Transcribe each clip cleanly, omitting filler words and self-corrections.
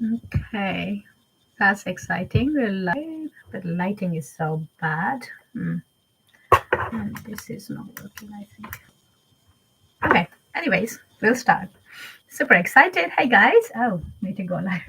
Okay, that's exciting. We're live, but the lighting is so bad. And this is not working, I think. Okay, anyways, we'll start. Super excited. Hey guys. Oh, need to go live.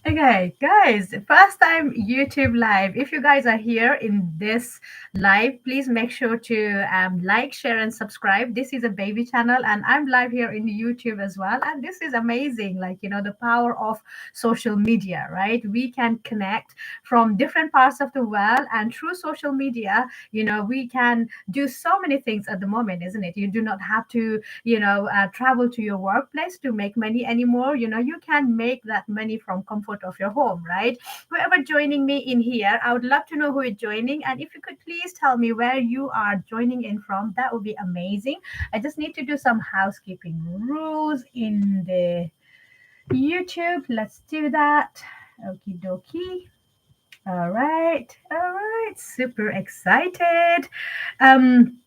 Okay, guys, first time YouTube live. If you guys are here in this live, please make sure to like, share, and subscribe. This is a baby channel, and I'm live here in YouTube as well. And this is amazing. Like, the power of social media, right? We can connect from different parts of the world, and through social media, we can do so many things at the moment, isn't it? You do not have to travel to your workplace to make money anymore. You can make that money from comfort of your home, right? Whoever joining me in here, I would love to know who is joining, and if you could please tell me where you are joining in from, that would be amazing. I just need to do some housekeeping rules in the YouTube. Let's do that. Okie dokie. All right, super excited. um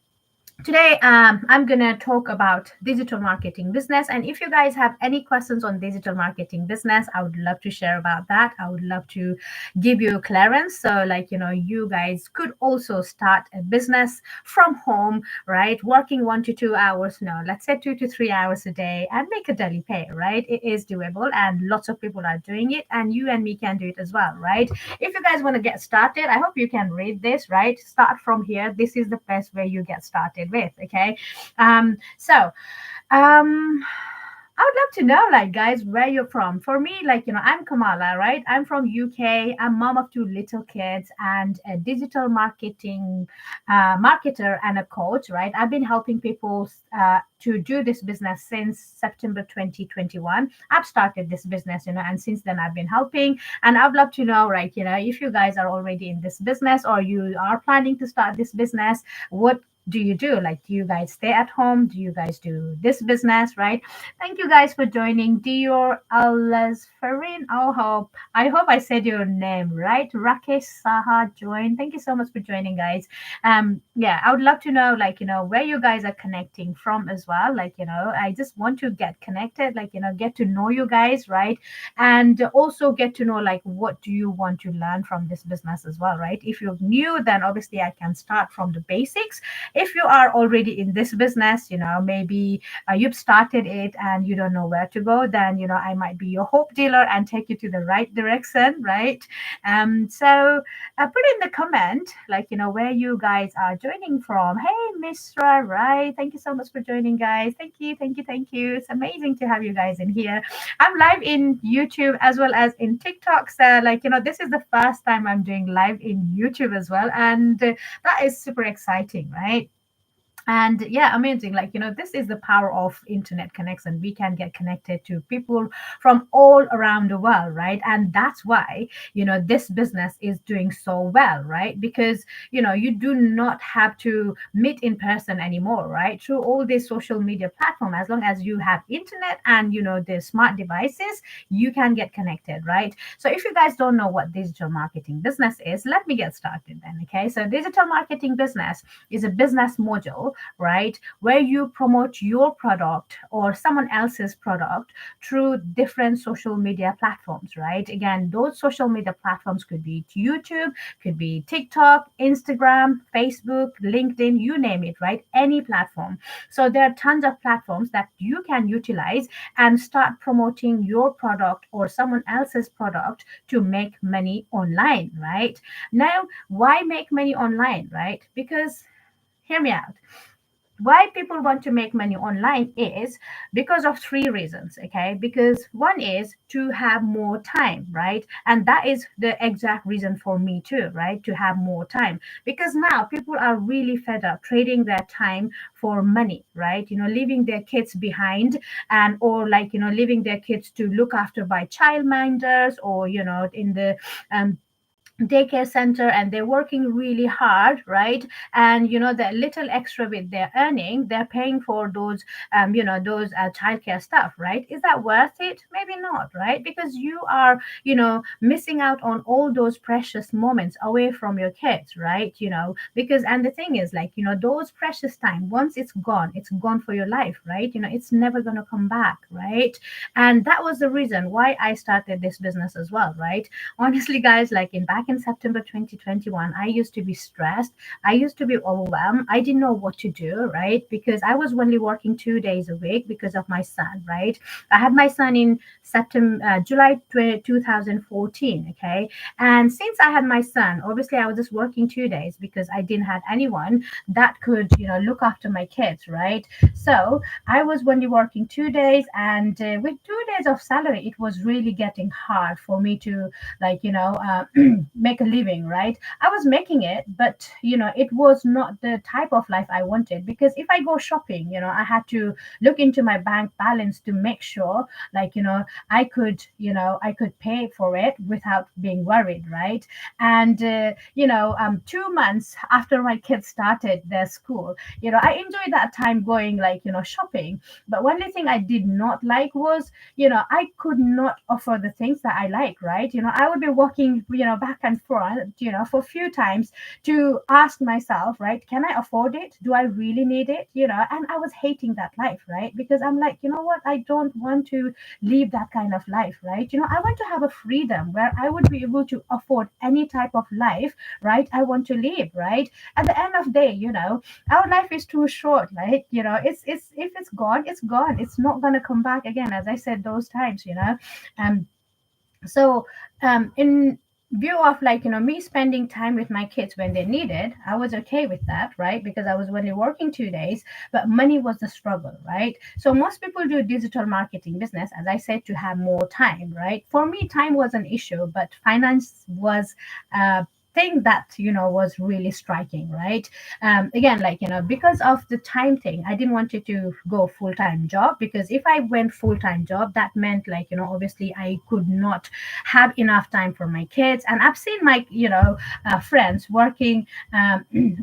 Today, I'm going to talk about digital marketing business. And if you guys have any questions on digital marketing business, I would love to share about that. I would love to give you clearance. So, you guys could also start a business from home, right? Working 1 to 2 hours, no, let's say 2 to 3 hours a day and make a daily pay, right? It is doable and lots of people are doing it, and you and me can do it as well, right? If you guys want to get started, I hope you can read this, right? Start from here. This is the best way you get started with. Okay. So I would love to know, like, guys, where you're from. For me, I'm Kamala, right? I'm from UK. I'm mom of two little kids and a digital marketing marketer and a coach, right? I've been helping people to do this business since September 2021. I've started this business, and since then I've been helping. And I'd love to know, right, if you guys are already in this business or you are planning to start this business, what do you do? Like, do you guys stay at home? Do you guys do this business, right? Thank you guys for joining. Dior Alazfarin. I hope I said your name right. Rakesh Saha joined. Thank you so much for joining, guys. Yeah, I would love to know, where you guys are connecting from as well. I just want to get connected, get to know you guys, right? And also get to know, what do you want to learn from this business as well, right? If you're new, then obviously I can start from the basics. If you are already in this business, maybe you've started it and you don't know where to go, then I might be your hope dealer and take you to the right direction, right? So put in the comment, where you guys are joining from. Hey, Misra, right? Thank you so much for joining, guys. Thank you. It's amazing to have you guys in here. I'm live in YouTube as well as in TikTok. So, this is the first time I'm doing live in YouTube as well, and that is super exciting, right? And yeah, amazing. This is the power of internet connection. We can get connected to people from all around the world, right? And that's why this business is doing so well, right? Because you do not have to meet in person anymore, right? Through all these social media platform, as long as you have internet and the smart devices, you can get connected, right? So if you guys don't know what digital marketing business is, let me get started then. Okay, so digital marketing business is a business module, right, where you promote your product or someone else's product through different social media platforms, right? Again, those social media platforms could be YouTube, could be TikTok, Instagram, Facebook, LinkedIn, you name it, right? Any platform. So there are tons of platforms that you can utilize and start promoting your product or someone else's product to make money online, right? Now, why make money online, right? Because hear me out, why people want to make money online is because of three reasons. Okay, because one is to have more time, right? And that is the exact reason for me too, right? To have more time, because now people are really fed up trading their time for money, right? Leaving their kids behind, and or leaving their kids to look after by childminders, or in the daycare center, and they're working really hard, right? And the little extra bit they're earning, they're paying for those those childcare stuff, right? Is that worth it? Maybe not, right? Because you are missing out on all those precious moments away from your kids, right? Because, and the thing is, like, those precious time, once it's gone for your life, right? It's never going to come back, right? And that was the reason why I started this business as well, right? Honestly, guys, like, in back in September 2021, I used to be stressed. I used to be overwhelmed. I didn't know what to do, right? Because I was only working 2 days a week because of my son, right? I had my son in July 2014, okay? And since I had my son, obviously I was just working 2 days because I didn't have anyone that could, look after my kids, right? So I was only working 2 days, and with 2 days of salary, it was really getting hard for me to, like, make a living, right? I was making it, but it was not the type of life I wanted, because if I go shopping, I had to look into my bank balance to make sure, like, I could pay for it without being worried, right? And 2 months after my kids started their school, I enjoyed that time going, like, shopping. But only thing I did not like was, I could not offer the things that I like, right? I would be walking, back and forth, for a few times to ask myself, right, can I afford it? Do I really need it? And I was hating that life, right? Because I'm like, you know what? I don't want to live that kind of life, right? I want to have a freedom where I would be able to afford any type of life, right? I want to live, right? At the end of the day, our life is too short, like, it's if it's gone, it's gone. It's not gonna come back again, as I said those times, um so in view of, like, me spending time with my kids when they needed, I was okay with that, right? Because I was only working 2 days, but money was the struggle, right? So most people do digital marketing business, as I said, to have more time, right? For me, time was an issue, but finance was a thing that was really striking, right? Again, like, because of the time thing, I didn't want it to go full-time job, because if I went full-time job, that meant, like, obviously I could not have enough time for my kids. And I've seen my friends working,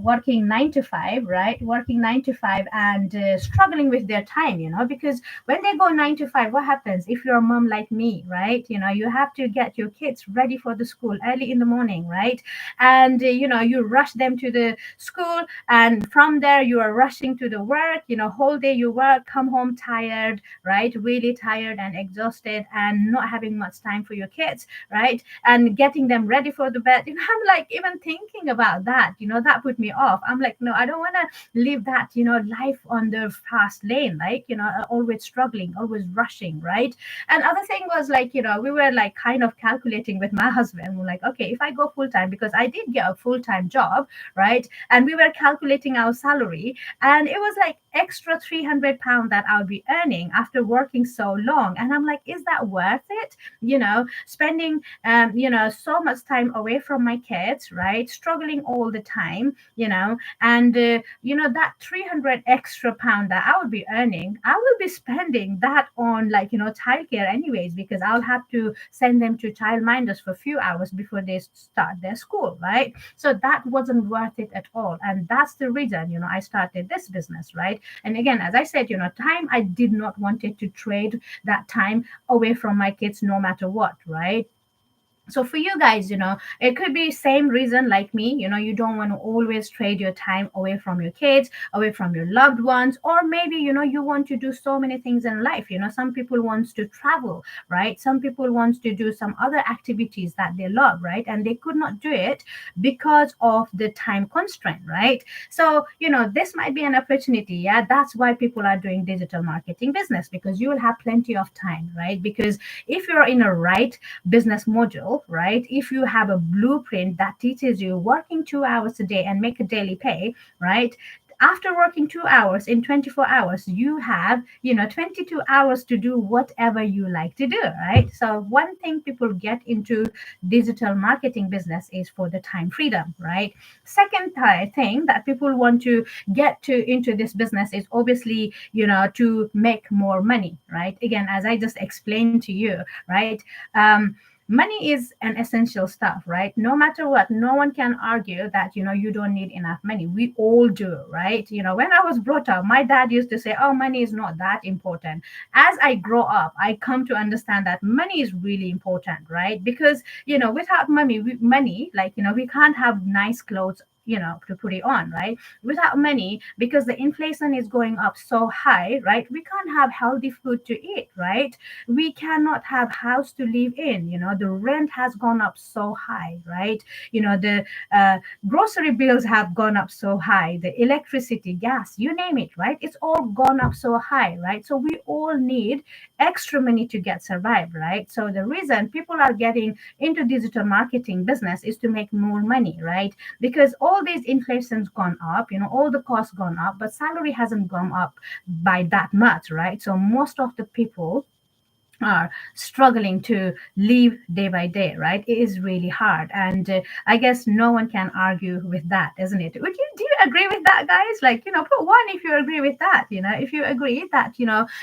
working 9 to 5, right? Working 9 to 5, and struggling with their time, because when they go 9 to 5, what happens if you're a mom like me, right? You have to get your kids ready for the school early in the morning, right? And you rush them to the school, and from there you are rushing to the work, whole day you work, come home tired, right? Really tired and exhausted, and not having much time for your kids, right? And getting them ready for the bed. I'm like, even thinking about that, that put me off. I'm like, no, I don't want to live that, life on the fast lane, like, always struggling, always rushing, right? And other thing was, like, we were, like, kind of calculating with my husband. We're like, okay, if I go full time, because I did get a full-time job, right? And we were calculating our salary, and it was like extra £300 that I'll be earning after working so long. And I'm like, is that worth it? Spending so much time away from my kids, right? Struggling all the time, and that 300 extra pound that I would be earning, I will be spending that on, like, childcare anyways, because I'll have to send them to childminders for a few hours before they start their school, right? So that wasn't worth it at all. And that's the reason, I started this business, right? And again, as I said, time, I did not want it to trade that time away from my kids no matter what, right? So for you guys, it could be same reason like me. You don't want to always trade your time away from your kids, away from your loved ones. Or maybe, you want to do so many things in life. Some people wants to travel, right? Some people wants to do some other activities that they love, right? And they could not do it because of the time constraint, right? So this might be an opportunity. Yeah, that's why people are doing digital marketing business, because you will have plenty of time, right? Because if you're in a right business module, right? If you have a blueprint that teaches you working 2 hours a day and make a daily pay, right? After working 2 hours in 24 hours, you have 22 hours to do whatever you like to do, right? So one thing people get into digital marketing business is for the time freedom, right? Second thing that people want to get to into this business is obviously to make more money, right? Again, as I just explained to you, right? money is an essential stuff, right? No matter what, no one can argue that, you don't need enough money. We all do, right? When I was brought up, my dad used to say, oh, money is not that important. As I grow up, I come to understand that money is really important, right? Because, without money, like, we can't have nice clothes, to put it on, right? Without money, because the inflation is going up so high, right? We can't have healthy food to eat, right? We cannot have house to live in. The rent has gone up so high, right? The grocery bills have gone up so high, the electricity, gas, you name it, right? It's all gone up so high, right? So we all need extra money to get survive, right? So the reason people are getting into digital marketing business is to make more money, right? Because all these inflation's gone up, all the costs gone up, but salary hasn't gone up by that much, right? So most of the people are struggling to live day by day, right? It is really hard, and I guess no one can argue with that, isn't it? Would you, do you agree with that, guys? Like, put one if you agree with that. If you agree that,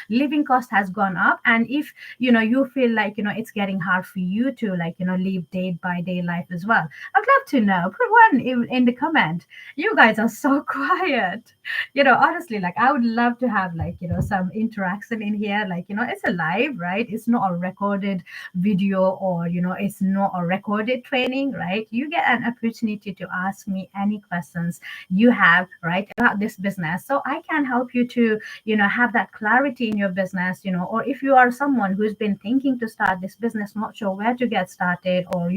living cost has gone up, and if, you feel like, it's getting hard for you to, like, live day by day life as well. I'd love to know. Put one in the comment. You guys are so quiet. Honestly, like, I would love to have, like, some interaction in here. Like, it's a live, right? It's not a recorded video, or, it's not a recorded training, right? You get an opportunity to ask me any questions you have, right, about this business, so I can help you to, have that clarity in your business, or if you are someone who's been thinking to start this business, not sure where to get started, or,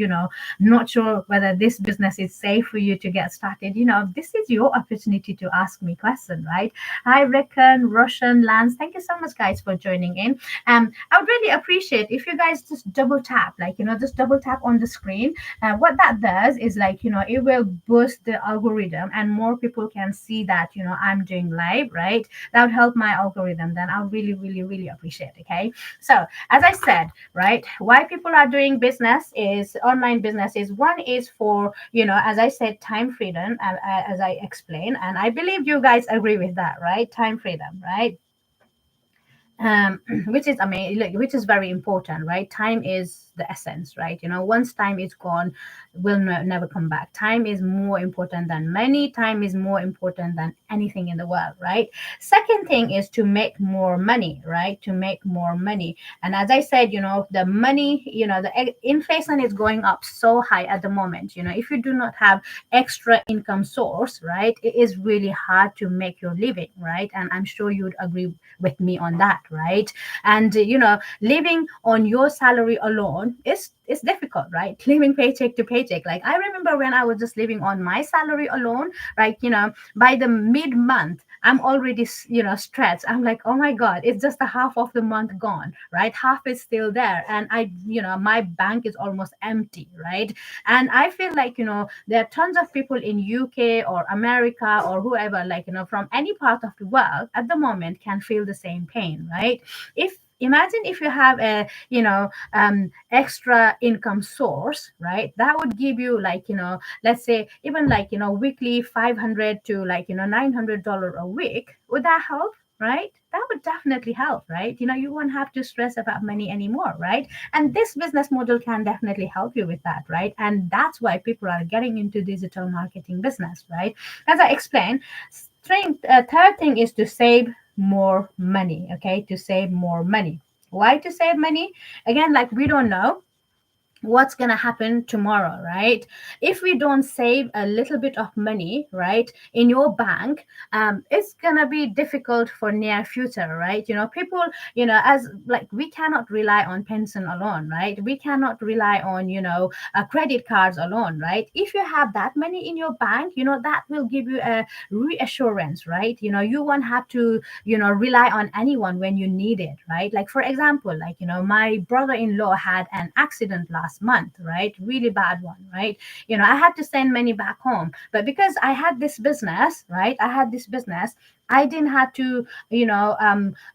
not sure whether this business is safe for you to get started, this is your opportunity to ask me question, right? I reckon Russian Lance, thank you so much, guys, for joining in. I would really appreciate if you guys just double tap, like, just double tap on the screen. What that does is, like, it will boost the algorithm, and more people can see that, I'm doing live, right? That would help my algorithm. Then I would really, really, really appreciate. Okay. So as I said, right, why people are doing business is online business is one is for, as I said, time freedom, as I explained, and I believe you guys agree with that, right? Time freedom, right? Which is, I mean, like, which is very important, right? Time is the essence, right? Once time is gone, will never come back. Time is more important than money. Time is more important than anything in the world, right? Second thing is to make more money, right? To make more money. And as I said, the money, the inflation is going up so high at the moment. If you do not have extra income source, right, it is really hard to make your living, right? And I'm sure you'd agree with me on that, right? And living on your salary alone is difficult, right? Living paycheck to paycheck. Like, I remember when I was just living on my salary alone, right? By the mid month, I'm already stretched. I'm like, oh my god, it's just the half of the month gone, right? Half is still there, and my bank is almost empty, right? And I feel like, there are tons of people in UK or America or whoever, like, from any part of the world at the moment can feel the same pain, right? If Imagine if you have a, extra income source, right? That would give you, like, let's say, even, like, weekly 500 to, like, $900 a week. Would that help? Right? That would definitely help, right? You won't have to stress about money anymore, right? And this business model can definitely help you with that, right? And that's why people are getting into digital marketing business, right? As I explained, third thing is to save more money. Okay, to save more money. Why to save money? Again, like, we don't know what's going to happen tomorrow, right? If we don't save a little bit of money, right, in your bank, it's going to be difficult for near future, right? People, as, like, we cannot rely on pension alone, right? We cannot rely on, credit cards alone, right? If you have that money in your bank, that will give you a reassurance, right? You won't have to, rely on anyone when you need it, right? Like, for example, like, my brother-in-law had an accident last month, right? Really bad one, right? I had to send money back home, but because I had this business, right? I had this business, I didn't have to,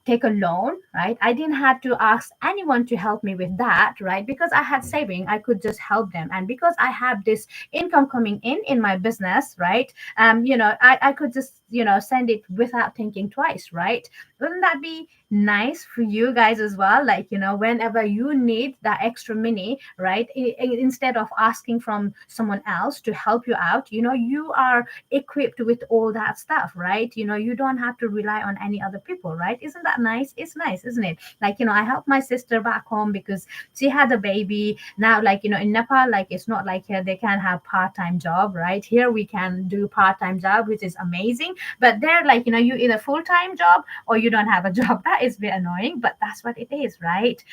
take a loan, right? I didn't have to ask anyone to help me with that, right? Because I had saving, I could just help them. And because I have this income coming in my business, right? I could just, send it without thinking twice, right? Wouldn't that be nice for you guys as well? Like, whenever you need that extra money, right? Instead of asking from someone else to help you out, you are equipped with all that stuff, right? You don't have to rely on any other people, right? Isn't that nice? It's nice, isn't it? Like, I helped my sister back home because she had a baby. Now, like, in Nepal, like, it's not like here they can have part-time job, right? Here we can do part-time job, which is amazing. But they're like, you either full-time job or you don't have a job. That is a bit annoying, but that's what it is, right?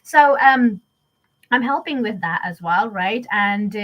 So I'm helping with that as well, right? And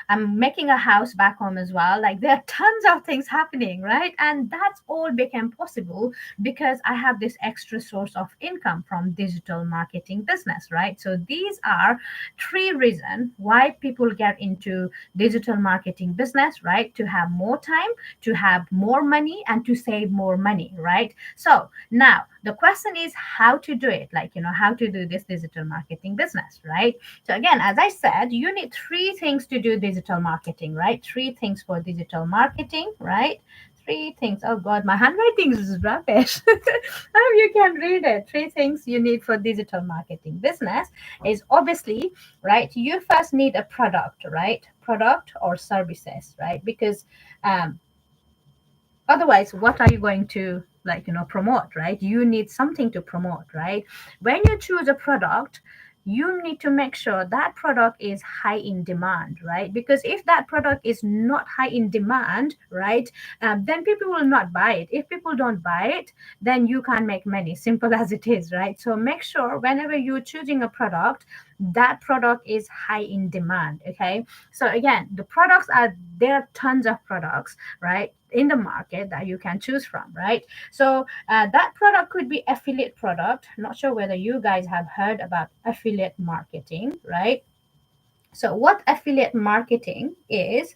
I'm making a house back home as well. Like, there are tons of things happening, right? And that's all became possible because I have this extra source of income from digital marketing business, right? So these are three reasons why people get into digital marketing business, right? To have more time, to have more money, and to save more money, right? So now the question is how to do it, like, how to do this digital marketing business, right? So again, as I said, you need three things to do digital marketing, right? Three things for digital marketing, right? Three things. Oh God, my handwriting is rubbish. How you can read it? Three things you need for digital marketing business is obviously, right? You first need a product, right? Product or services, right? Because otherwise, what are you going to, like, promote, right? You need something to promote, right? When you choose a product, you need to make sure that product is high in demand, right? Because if that product is not high in demand, right, then people will not buy it. If people don't buy it, then you can't make money. Simple as it is, right? So make sure whenever you're choosing a product, that product is high in demand. Okay, so again, the products are there are tons of products, right, in the market that you can choose from, right? So that product could be affiliate product. Not sure whether you guys have heard about affiliate marketing, right? So what affiliate marketing is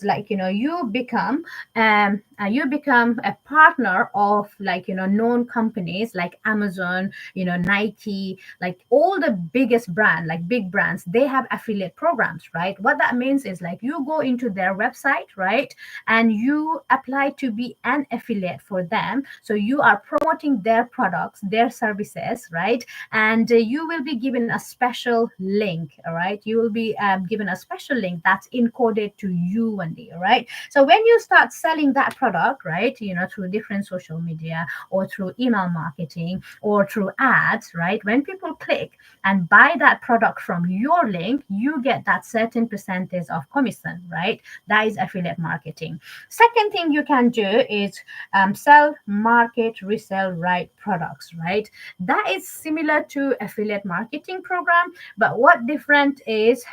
like, you become a partner of, like, known companies like Amazon, Nike, like all the biggest brand, like big brands, they have affiliate programs, right? What that means is, like, you go into their website, right, and you apply to be an affiliate for them. So you are promoting their products, their services, right? And you will be given a special link. All right, you will be given a special link that's encoded to you only. All right, so when you start selling that product, right, through different social media or through email marketing or through ads, right, when people click and buy that product from your link, you get that certain percentage of commission, right? That is affiliate marketing. Second thing you can do is sell, market, resell, right products, right? That is similar to affiliate marketing program, but what different is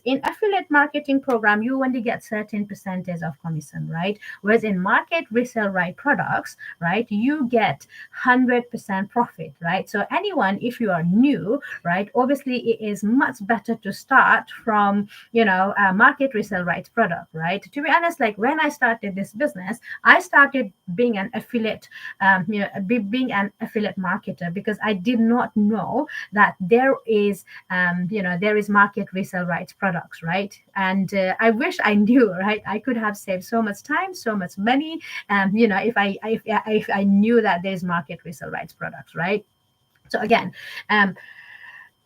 in affiliate marketing program you only get certain percentage of commission, right? Whereas in market, resell, right products, right, you get 100% profit, right? So anyone, if you are new, right, obviously it is much better to start from, market, resell, right product, right? To be honest, like, when I started this business, I started being an affiliate, being an affiliate marketer, because I did not know that there is market, resell, rights products, right? And I wish I knew, right? I could have saved so much time, so much money, if I knew that there's market, resell, rights products, right? So again, um,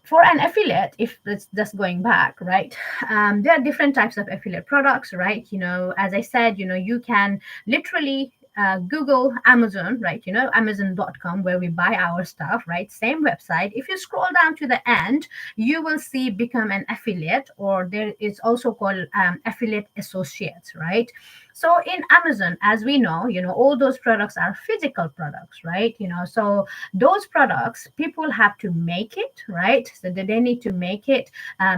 for an affiliate, if it's just going back, right, there are different types of affiliate products, right? As I said, you can literally Google Amazon, right? Amazon.com, where we buy our stuff, right? Same website. If you scroll down to the end, you will see become an affiliate, or there is also called affiliate associates, right? So in Amazon, as we know, all those products are physical products, right? So those products, people have to make it, right? So they need to make it,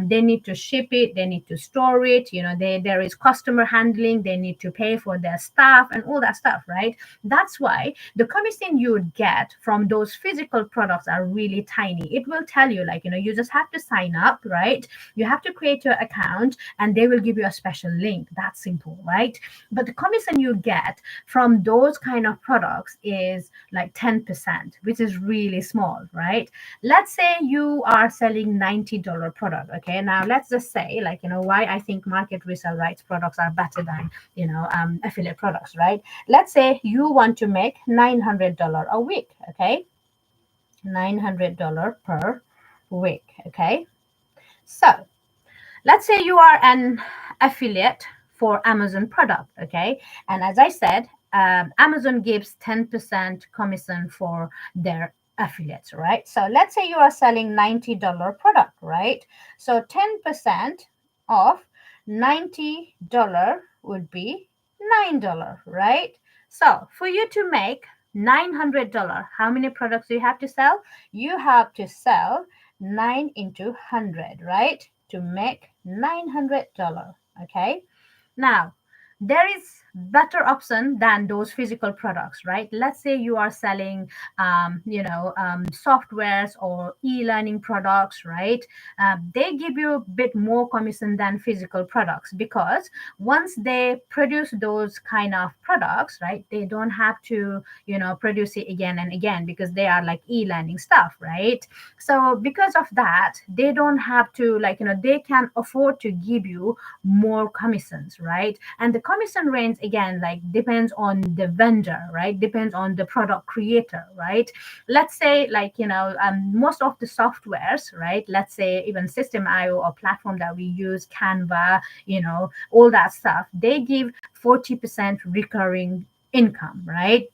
they need to ship it, they need to store it, there is customer handling, they need to pay for their staff and all that stuff, right? That's why the commission you would get from those physical products are really tiny. It will tell you, like, you just have to sign up, right? You have to create your account and they will give you a special link. That's simple, right? But the commission you get from those kind of products is like 10%, which is really small, right? Let's say you are selling $90 product. Okay, now let's just say, like, why I think market resale rights products are better than affiliate products, right? Let's say you want to make $900 a week. Okay, $900 per week. Okay, so let's say you are an affiliate for Amazon product. Okay, and as I said, Amazon gives 10% commission for their affiliates, right? So let's say you are selling $90 product, right? So 10% of $90 would be $9, right? So for you to make $900, how many products do you have to sell? You have to sell 9 into 100, right? To make $900. Okay. Now, there is better option than those physical products, right? Let's say you are selling, softwares or e-learning products, right? They give you a bit more commission than physical products because once they produce those kind of products, right, they don't have to, produce it again and again because they are like e-learning stuff, right? So because of that, they don't have to, like, they can afford to give you more commissions, right? And the commission range again, like, depends on the vendor, right? Depends on the product creator, right? Let's say, like, most of the softwares, right? Let's say even System.io or platform that we use, Canva, all that stuff, they give 40% recurring income, right?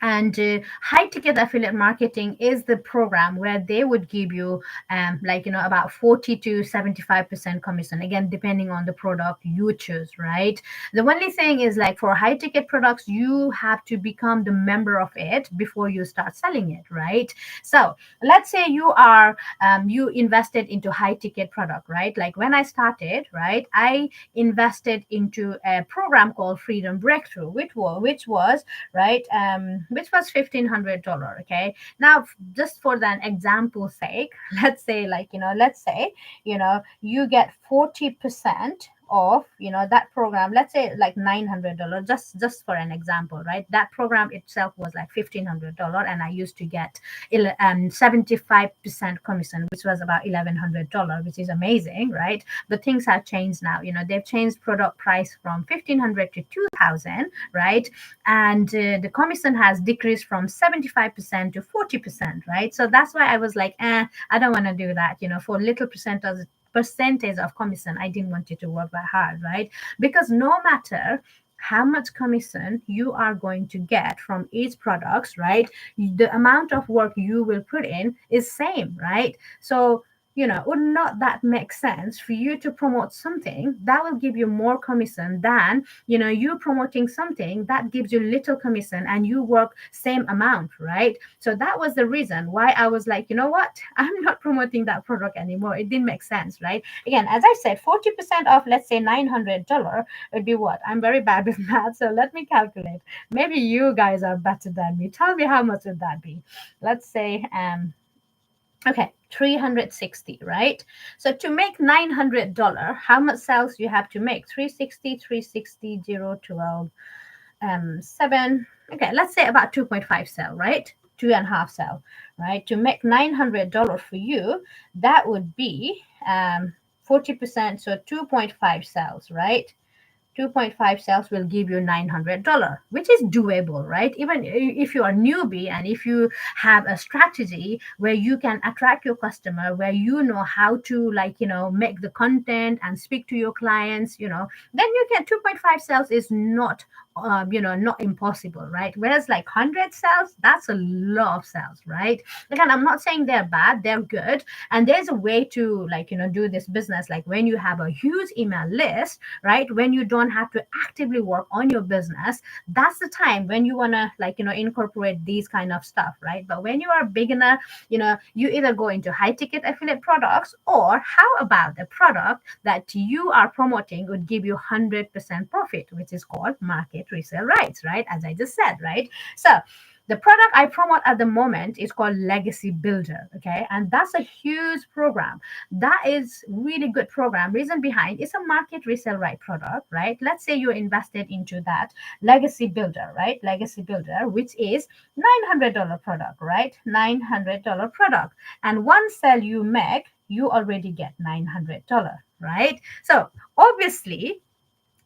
And high ticket affiliate marketing is the program where they would give you about 40 to 75% commission, again depending on the product you choose, right? The only thing is, like, for high ticket products, you have to become the member of it before you start selling it, right? So let's say you invested into high ticket product, right? Like when I started, right, I invested into a program called Freedom Breakthrough, which was right, which was $1,500. Okay, now just for that example sake, let's say, like, you get 40% of that program. Let's say like $900, just for an example, right? That program itself was like $1,500 and I used to get 75% commission, which was about $1,100, which is amazing, right? But things have changed now. They've changed product price from 1,500 to 2,000, right? And the commission has decreased from 75% to 40%, right? So that's why I was like, I don't want to do that, for little percentage of commission. I didn't want you to work that hard, right? Because no matter how much commission you are going to get from each products, right, the amount of work you will put in is same, right? So would not that make sense for you to promote something that will give you more commission than you promoting something that gives you little commission and you work same amount, right? So that was the reason why I was like, you know what, I'm not promoting that product anymore. It didn't make sense, right? Again, as I said, 40% of, let's say, $900 would be what? I'm very bad with math, so let me calculate. Maybe you guys are better than me. Tell me, how much would that be? Let's say okay, 360, right? So to make $900, how much sales you have to make? 360, 0, 12, 7. Okay, let's say about 2.5 sell, right? 2.5 sell, right? To make $900 for you, that would be 40%, so 2.5 sales, right? 2.5 sales will give you $900, which is doable, right? Even if you are newbie and if you have a strategy where you can attract your customer, where how to, like, make the content and speak to your clients, then you can 2.5 sales is not not impossible, right? Whereas like 100 sales, that's a lot of sales, right? Again, I'm not saying they're bad, they're good. And there's a way to, like, do this business, like when you have a huge email list, right? When you don't have to actively work on your business, that's the time when you want to, like, incorporate these kind of stuff, right? But when you are a beginner, you either go into high ticket affiliate products, or how about a product that you are promoting would give you 100% profit, which is called market market resale rights, right? As I just said, right? So the product I promote at the moment is called Legacy Builder, okay? And that's a huge program. That is really good program. Reason behind it's a market resale right product, right? Let's say you invested into that Legacy Builder, right? Legacy Builder, which is $900 product, right? $900 product. And one sale you make, you already get $900, right? So obviously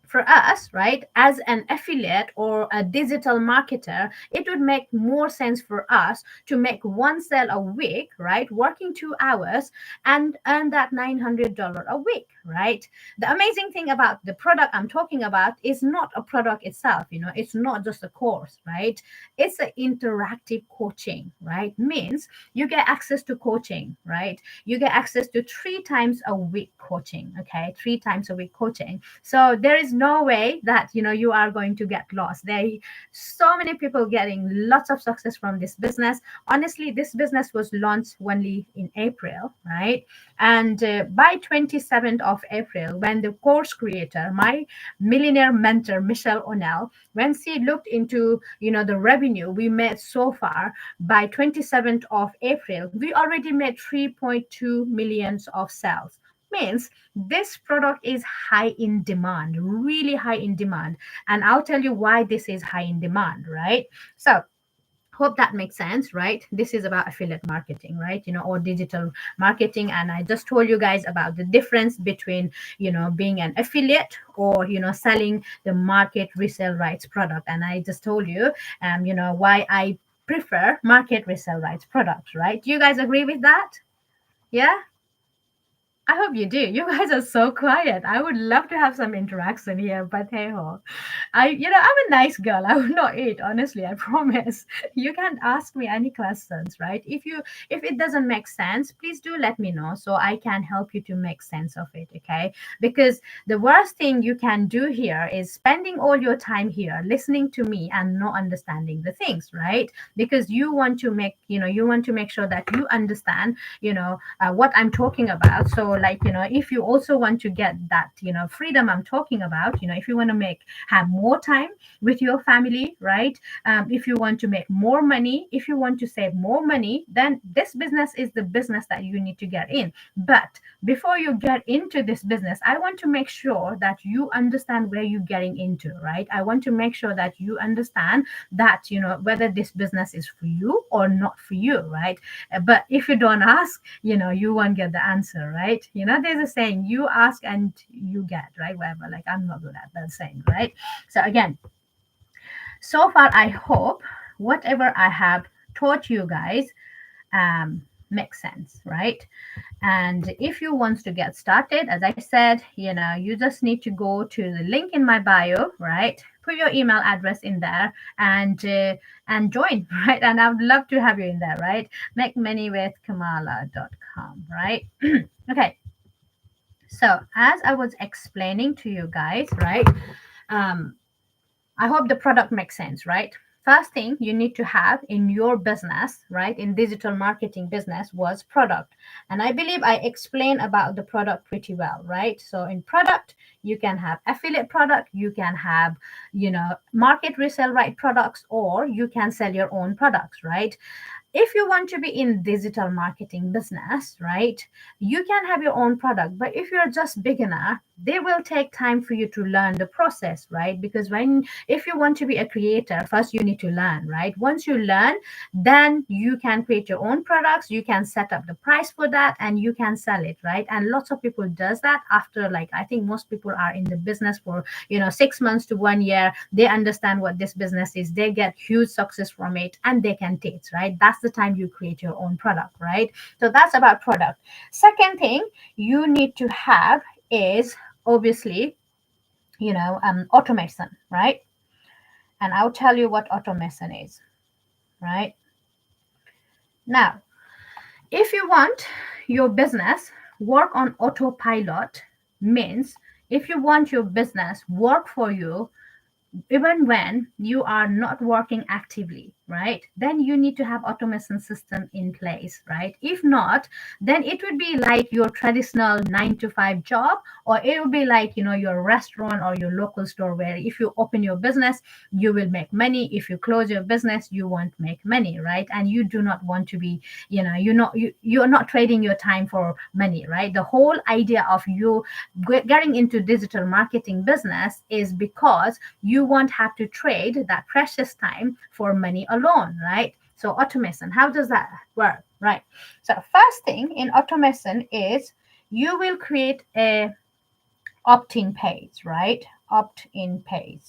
for us, right, as an affiliate or a digital marketer, it would make more sense for us to make one sale a week, right, working 2 hours and earn that $900 a week, right? The amazing thing about the product I'm talking about is not a product itself, it's not just a course, right? It's an interactive coaching, right? Means you get access to coaching, right? You get access to 3 times a week coaching, okay? 3 times a week coaching. So there is no way that you are going to get lost. There are so many people getting lots of success from this business. Honestly, this business was launched only in April, right? And by 27th of April, when the course creator, my millionaire mentor Michelle O'Neill, when she looked into the revenue we made so far, by 27th of April we already made 3.2 millions of sales. Means this product is high in demand, really high in demand. And I'll tell you why this is high in demand, right? So hope that makes sense, right? This is about affiliate marketing, right? Or digital marketing. And I just told you guys about the difference between being an affiliate or selling the market resale rights product. And I just told you why I prefer market resale rights products, right? Do you guys agree with that? Yeah. I hope you do. You guys are so quiet. I would love to have some interaction here, but hey ho. I'm a nice girl. I will not eat, honestly, I promise. You can ask me any questions, right? If it doesn't make sense, please do let me know so I can help you to make sense of it, okay? Because the worst thing you can do here is spending all your time here listening to me and not understanding the things, right? Because you want to make sure that you understand, what I'm talking about. So like if you also want to get that freedom I'm talking about, if you want to have more time with your family, right? If you want to make more money, if you want to save more money, then this business is the business that you need to get in. But before you get into this business, I want to make sure that you understand where you're getting into, right? I want to make sure that you understand that whether this business is for you or not for you, right? But if you don't ask, you won't get the answer, right? There's a saying, you ask and you get, right? Whatever, like I'm not good at that saying, right? So again, so far I hope whatever I have taught you guys makes sense, right? And if you want to get started, as I said, you just need to go to the link in my bio, right? Put your email address in there and join, right? And I would love to have you in there, right? makemoneywithkamala.com, right? Okay. So as I was explaining to you guys, right? I hope the product makes sense, right? First thing you need to have in your business, right, in digital marketing business was product. And I believe I explained about the product pretty well, right? So in product, you can have affiliate product, you can have, market resale right products, or you can sell your own products, right? If you want to be in digital marketing business, right, you can have your own product. But if you're just beginner, they will take time for you to learn the process, right? Because if you want to be a creator, first you need to learn, right? Once you learn, then you can create your own products, you can set up the price for that, and you can sell it, right? And lots of people does that after, like, I think most people are in the business for 6 months to 1 year. They understand what this business is, they get huge success from it, and they can teach, right? That's the time you create your own product, right? So that's about product. Second thing you need to have is obviously automation, right? And I'll tell you what automation is, right? Now, if you want your business work on autopilot, means if you want your business work for you even when you are not working actively, right, then you need to have automation system in place, right? If not, then it would be like your traditional 9 to 5 job, or it would be like, your restaurant or your local store, where if you open your business, you will make money. If you close your business, you won't make money, right? And you do not want to be, you're not trading your time for money, right? The whole idea of you getting into digital marketing business is because you won't have to trade that precious time for money alone, right? So automation, how does that work, right? So first thing in automation is you will create a opt-in page, right? Opt-in page.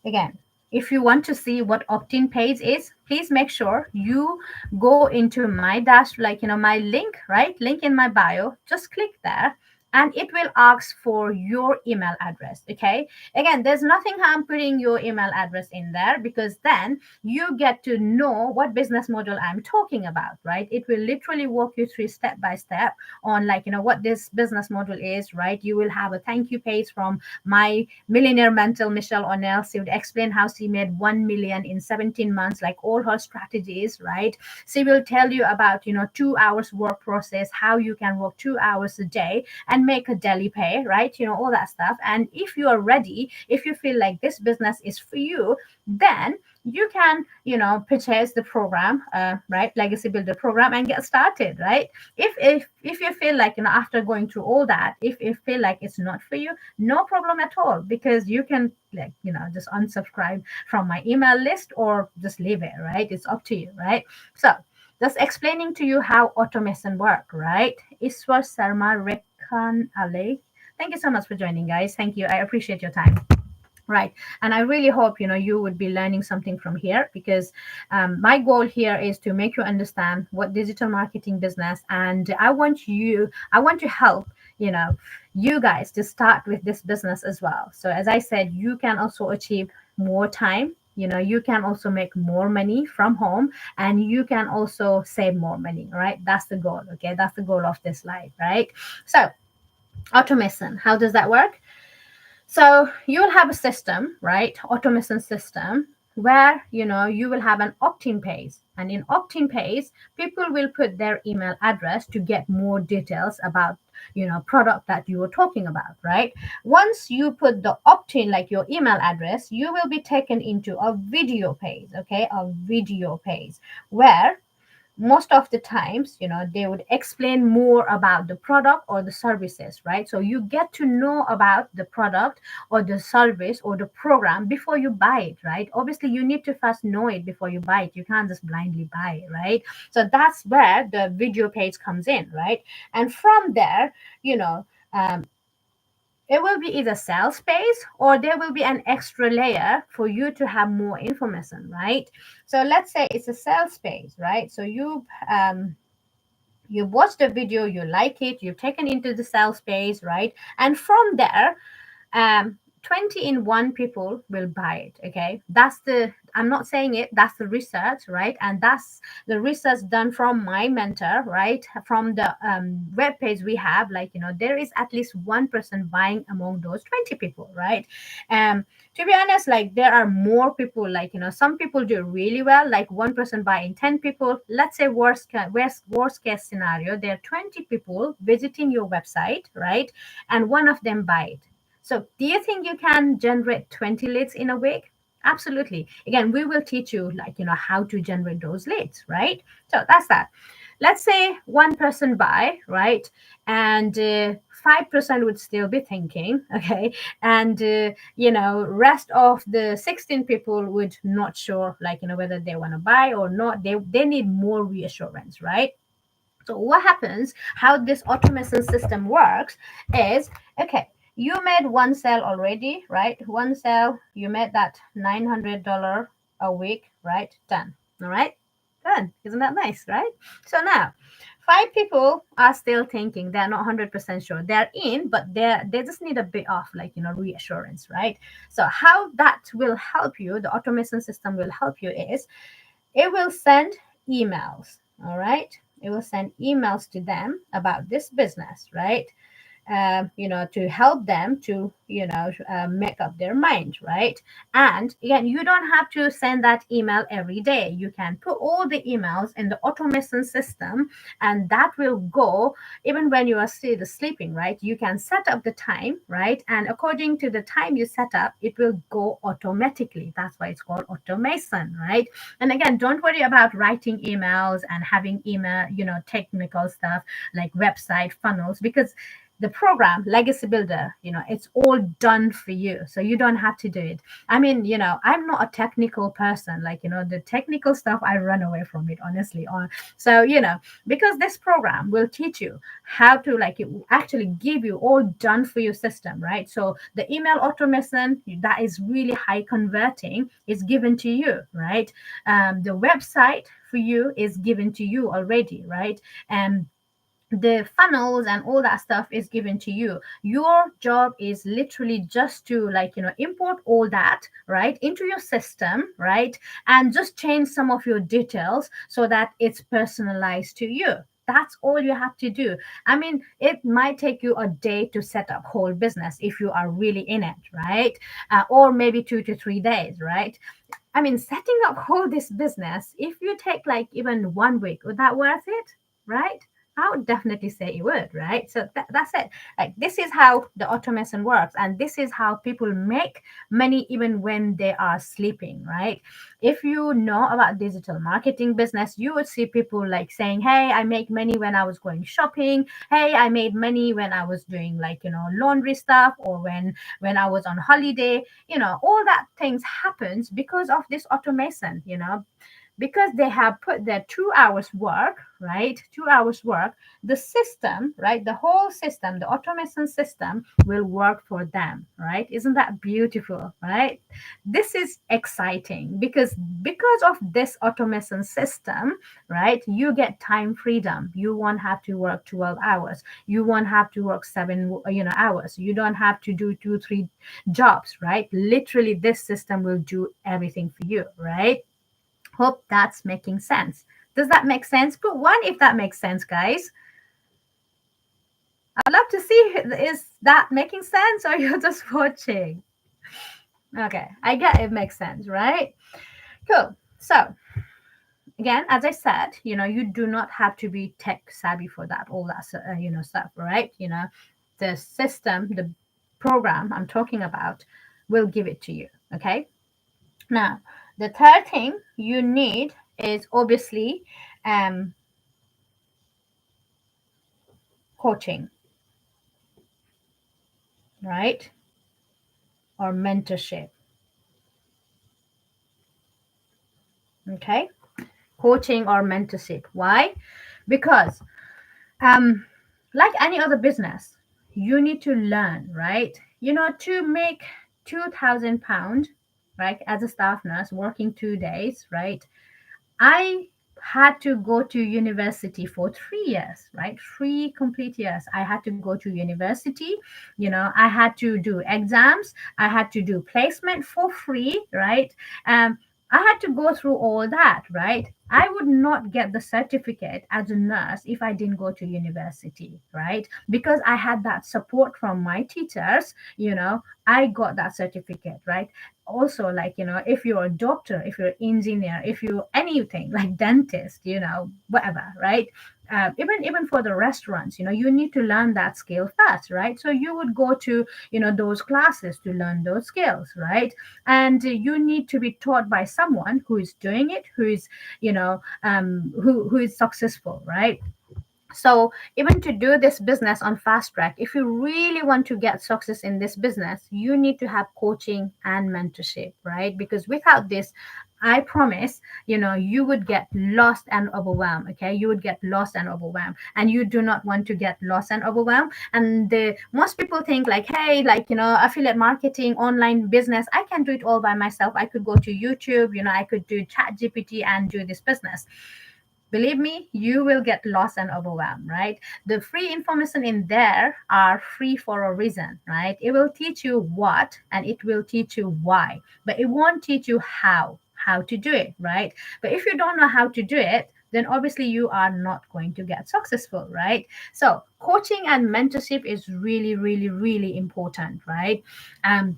Again, if you want to see what opt-in page is, please make sure you go into my dash, my link, right? Link in my bio. Just click there and it will ask for your email address. Okay. Again, there's nothing harm putting your email address in there, because then you get to know what business model I'm talking about, right? It will literally walk you through step by step on what this business model is, right? You will have a thank you page from my millionaire mentor Michelle O'Neill. She would explain how she made 1 million in 17 months, like all her strategies, right? She will tell you about 2 hours work process, how you can work 2 hours a day and make a daily pay, right? All that stuff. And if you are ready, if you feel like this business is for you, then you can purchase the program, right? Legacy builder program, and get started, right? If you feel like after going through all that, if you feel like it's not for you, no problem at all, because you can just unsubscribe from my email list or just leave it, right? It's up to you, right? So just explaining to you how automation work, right? Iswar Sarma Rekhan Ali. Thank you so much for joining, guys. Thank you. I appreciate your time. Right. And I really hope, you would be learning something from here, because my goal here is to make you understand what digital marketing business, and I want to help, you guys to start with this business as well. So as I said, you can also achieve more time. You can also make more money from home, and you can also save more money, right? That's the goal. Okay. That's the goal of this life, right? So automation, how does that work? So you will have a system, right? Automation system, where you will have an opt-in page, and in opt-in page, people will put their email address to get more details about product that you were talking about, right? Once you put the opt-in, like your email address, you will be taken into a video page, okay? A video page where most of the times they would explain more about the product or the services, right? So you get to know about the product or the service or the program before you buy it, right? Obviously you need to first know it before you buy it. You can't just blindly buy it, right? So that's where the video page comes in, right? And from there, it will be either sales space, or there will be an extra layer for you to have more information, right? So let's say it's a sales space, right? So you watch the video, you like it, you've taken into the sales space, right? And from there, um 20 in one people will buy it. Okay, I'm not saying it, that's the research, right? And that's the research done from my mentor, right? From the web page we have, there is at least one person buying among those 20 people, right? To be honest, there are more people, some people do really well, like one person buying 10 people. Let's say worst case scenario, there are 20 people visiting your website, right? And one of them buy it. So do you think you can generate 20 leads in a week? Absolutely. Again, we will teach you how to generate those leads, right? So that's that. Let's say one person buy, right? And 5% would still be thinking, okay? And, rest of the 16 people would not sure, whether they want to buy or not. They need more reassurance, right? So what happens, how this automation system works is, okay, you made one sale already, right? One sale, you made that $900 a week, right? Done. All right? Done. Isn't that nice, right? So now, 5 people are still thinking, they're not 100% sure. They're in, but they just need a bit of reassurance, right? So how that will help you, the automation system will help you is, it will send emails, all right? It will send emails to them about this business, right? to help them to make up their mind, right? And again, you don't have to send that email every day. You can put all the emails in the automation system, and that will go even when you are still sleeping, right? You can set up the time, right? And according to the time you set up, it will go automatically. That's why it's called automation, right? And again, don't worry about writing emails and having email, technical stuff like website funnels, because the program legacy builder, it's all done for you, so you don't have to do it. I mean, I'm not a technical person, like, the technical stuff, I run away from it, honestly. So because this program will teach you how to, like, it will actually give you all done for you system, right? So the email automation that is really high converting is given to you, right? The website for you is given to you already, right? And the funnels and all that stuff is given to you. Your job is literally just to, like, import all that right into your system, right? And just change some of your details so that it's personalized to you. That's all you have to do. I mean, it might take you a day to set up whole business if you are really in it, right? Or maybe 2 to 3 days, right? I mean, setting up whole this business, if you take like even 1 week, would that worth it? Right? I would definitely say it would, right? So that's it. Like, this is how the automation works, and this is how people make money even when they are sleeping, right? If you know about digital marketing business, you would see people like saying, "Hey, I make money when I was going shopping. Hey, I made money when I was doing, like, laundry stuff, or when I was on holiday." All that things happens because of this automation, because they have put their 2 hours work, right? 2 hours work, the system, right? The whole system, the automation system will work for them, right? Isn't that beautiful, right? This is exciting because of this automation system, right? You get time freedom. You won't have to work 12 hours. You won't have to work 7 hours. You don't have to do 2 3 jobs, right? Literally, this system will do everything for you, right? Hope that's making sense. Does that make sense? Put one if that makes sense, guys. I'd love to see, is that making sense, or you're just watching? Okay, I get it makes sense, right? Cool. So again, as I said, you do not have to be tech savvy for that, all that, stuff, right? The system, the program I'm talking about will give it to you. Okay. Now, the third thing you need is obviously um, coaching, right? Or mentorship. Okay. Coaching or mentorship. Why? Because um, like any other business, you need to learn, right? To make £2,000, right, as a staff nurse working 2 days, right? I had to go to university for 3 years, right? 3 complete years. I had to go to university. I had to do exams. I had to do placement for free, right? I had to go through all that, right? I would not get the certificate as a nurse if I didn't go to university, right? Because I had that support from my teachers, I got that certificate, right? Also, like, if you're a doctor, if you're an engineer, if you anything like dentist, whatever, right? Even for the restaurants, you need to learn that skill first, right? So you would go to those classes to learn those skills, right? And you need to be taught by someone who is doing it, who is who is successful, right? So even to do this business on fast track, if you really want to get success in this business, you need to have coaching and mentorship, right? Because without this, I promise, you would get lost and overwhelmed. Okay, you would get lost and overwhelmed, and you do not want to get lost and overwhelmed. And most people think like, hey, like, affiliate marketing, online business, I can do it all by myself. I could go to YouTube, I could do Chat GPT and do this business. Believe me, you will get lost and overwhelmed, right? The free information in there are free for a reason, right? It will teach you what, and it will teach you why, but it won't teach you how to do it, right? But if you don't know how to do it, then obviously you are not going to get successful, right? So coaching and mentorship is really, really, really important, right? um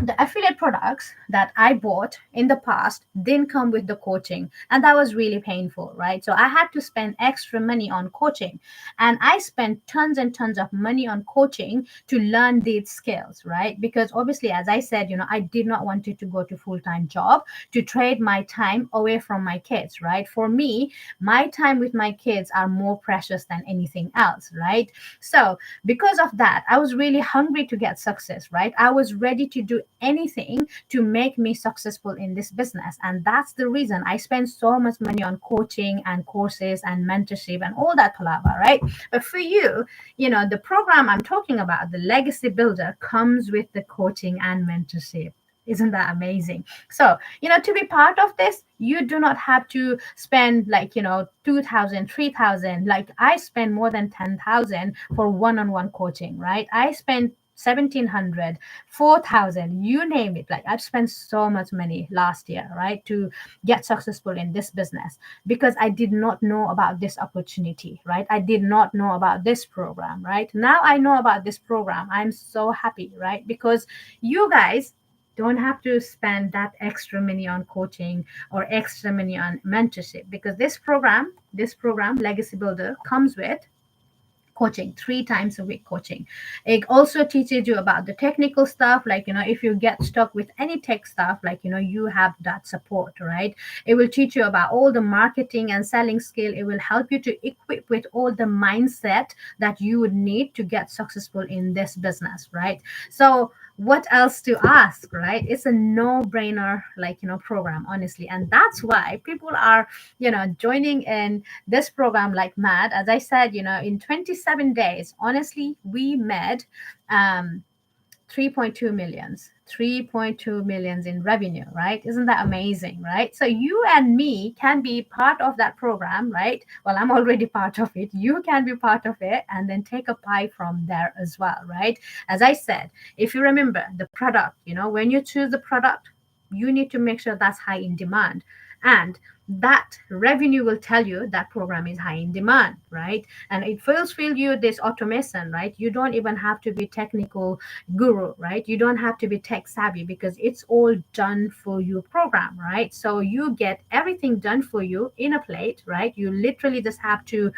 the affiliate products that I bought in the past didn't come with the coaching, and that was really painful, right? So I had to spend extra money on coaching, and I spent tons and tons of money on coaching to learn these skills, right? Because obviously, as I said, I did not want it to go to full-time job to trade my time away from my kids, right? For me, my time with my kids are more precious than anything else, right? So because of that, I was really hungry to get success, right? I was ready to do anything to make me successful in this business. And that's the reason I spend so much money on coaching and courses and mentorship and all that palaver, right? But for you, the program I'm talking about, the Legacy Builder, comes with the coaching and mentorship. Isn't that amazing? So, to be part of this, you do not have to spend like, 2,000, 3,000. Like I spend more than 10,000 for one-on-one coaching, right? I spend 1,700, 4,000, you name it. Like I've spent so much money last year, right, to get successful in this business because I did not know about this opportunity, right? I did not know about this program, right? Now I know about this program. I'm so happy, right? Because you guys don't have to spend that extra money on coaching or extra money on mentorship, because this program Legacy Builder comes with coaching, 3 times a week coaching. It also teaches you about the technical stuff, like if you get stuck with any tech stuff, like you have that support, right? It will teach you about all the marketing and selling skill. It will help you to equip with all the mindset that you would need to get successful in this business, right? So what else to ask, right? It's a no-brainer, like program, honestly. And that's why people are joining in this program like mad. As I said, in 27 days, honestly, we made um 3.2 millions, 3.2 millions in revenue, right? Isn't that amazing, right? So you and me can be part of that program, right? Well, I'm already part of it. You can be part of it and then take a pie from there as well, right? As I said, if you remember the product, when you choose the product, you need to make sure that's high in demand. And that revenue will tell you that program is high in demand, right? And it fulfills you this automation, right? You don't even have to be technical guru, right? You don't have to be tech savvy because it's all done for you program, right? So you get everything done for you in a plate, right? You literally just have to,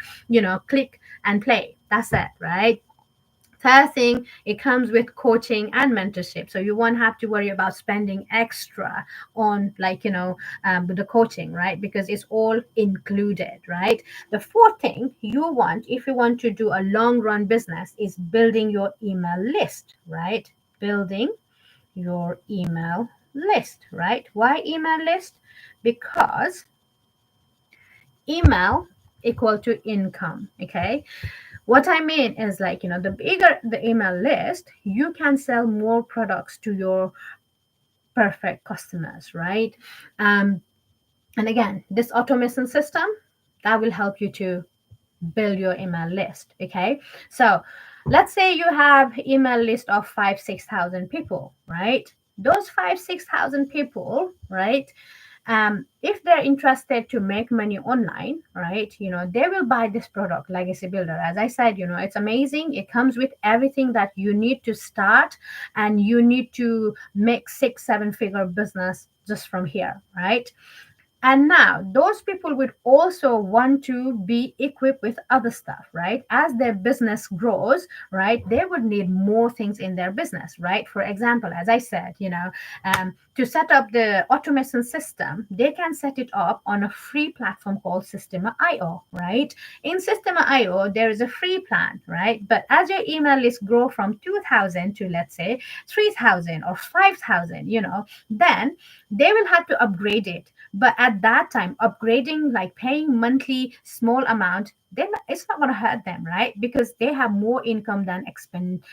click and play. That's it, right? Third thing, it comes with coaching and mentorship. So you won't have to worry about spending extra on like, the coaching, right? Because it's all included, right? The fourth thing you want, if you want to do a long run business, is building your email list, right? Building your email list, right? Why email list? Because email equal to income, okay? What I mean is like, the bigger the email list, you can sell more products to your perfect customers, right? Um, and again, this automation system that will help you to build your email list. Okay. So let's say you have email list of 5, 6,000 people, right? Those 5, 6,000 people, right? If they're interested to make money online, right, they will buy this product, Legacy Builder. As I said, it's amazing. It comes with everything that you need to start, and you need to make 6, 7 figure business just from here, right? And now those people would also want to be equipped with other stuff, right? As their business grows, right, they would need more things in their business, right? For example, as I said, to set up the automation system, they can set it up on a free platform called Systema.io, right? In Systema.io, there is a free plan, right? But as your email list grow from 2,000 to, let's say, 3,000 or 5,000, then they will have to upgrade it. But at that time, upgrading, like paying monthly small amount, then it's not going to hurt them, right? Because they have more income than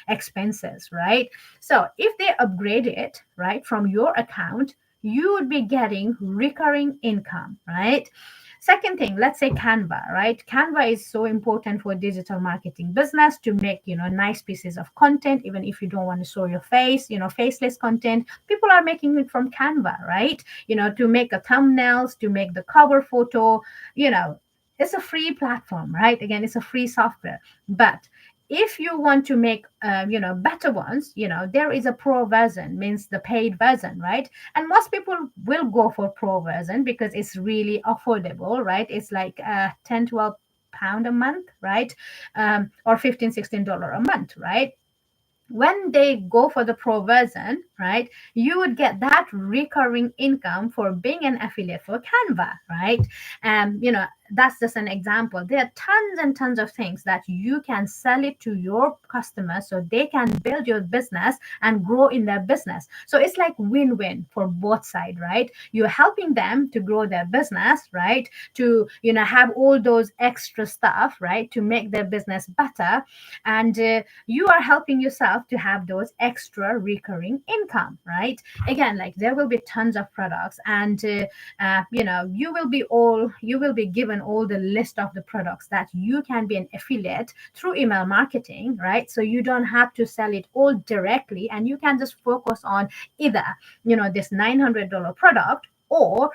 expenses, right? So if they upgrade it, right, from your account, you would be getting recurring income, right? Second thing, let's say Canva, right? Canva is so important for digital marketing business to make, nice pieces of content, even if you don't want to show your face, faceless content. People are making it from Canva, right? To make a thumbnails, to make the cover photo, you know, it's a free platform, right? Again, it's a free software. But if you want to make better ones, there is a pro version, means the paid version, right? And most people will go for pro version because it's really affordable, right? It's like 10, 12 pound a month, right? Or 15, $16 a month, right? When they go for the pro version, right, you would get that recurring income for being an affiliate for Canva, right? And that's just an example. There are tons and tons of things that you can sell it to your customers so they can build your business and grow in their business. So it's like win-win for both sides, right? You're helping them to grow their business, right? To have all those extra stuff, right, to make their business better. And you are helping yourself to have those extra recurring income, right? Again, like there will be tons of products, and you will be given all the list of the products that you can be an affiliate through email marketing, right? So you don't have to sell it all directly, and you can just focus on either this $900 product, or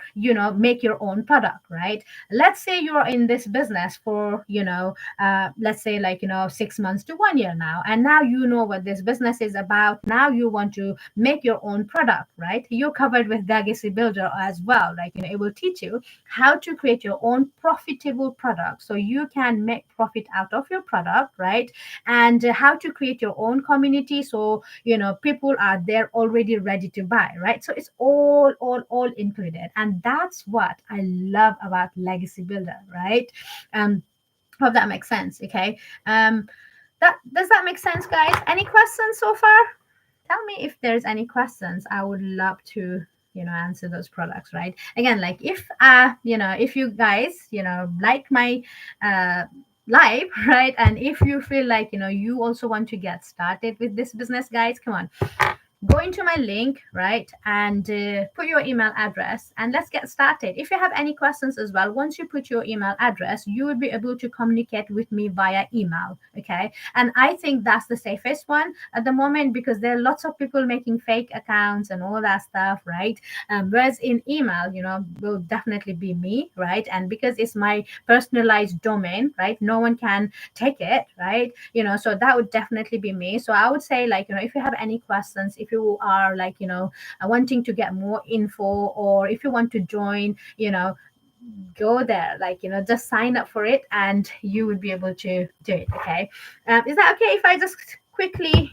make your own product, right? Let's say you're in this business for let's say like 6 months to 1 year now, and now you know what this business is about. Now you want to make your own product, right? You're covered with Legacy Builder as well. Like it will teach you how to create your own profitable product so you can make profit out of your product, right? And how to create your own community so people are there already ready to buy, right? So it's all included, and that's what I love about Legacy Builder, right? Hope that makes sense. Okay. That does that make sense, guys? Any questions so far? Tell me if there's any questions. I would love to answer those products, right? Again, like if you guys like my uh live, right? And if you feel like you also want to get started with this business, guys, come on, go into my link, right, and put your email address, and let's get started. If you have any questions as well, once you put your email address, you will be able to communicate with me via email. Okay. And I think that's the safest one at the moment, because there are lots of people making fake accounts and all that stuff, right? Whereas in email, will definitely be me, right? And because it's my personalized domain, right, no one can take it, right? So that would definitely be me. So I would say, like, if you have any questions, if you are like wanting to get more info, or if you want to join, go there, like just sign up for it, and you would be able to do it. Okay. Is that okay if I just quickly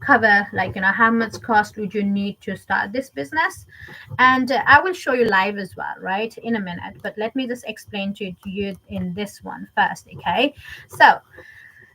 cover, like how much cost would you need to start this business? And I will show you live as well, right, in a minute, but let me just explain to you in this one first. Okay. So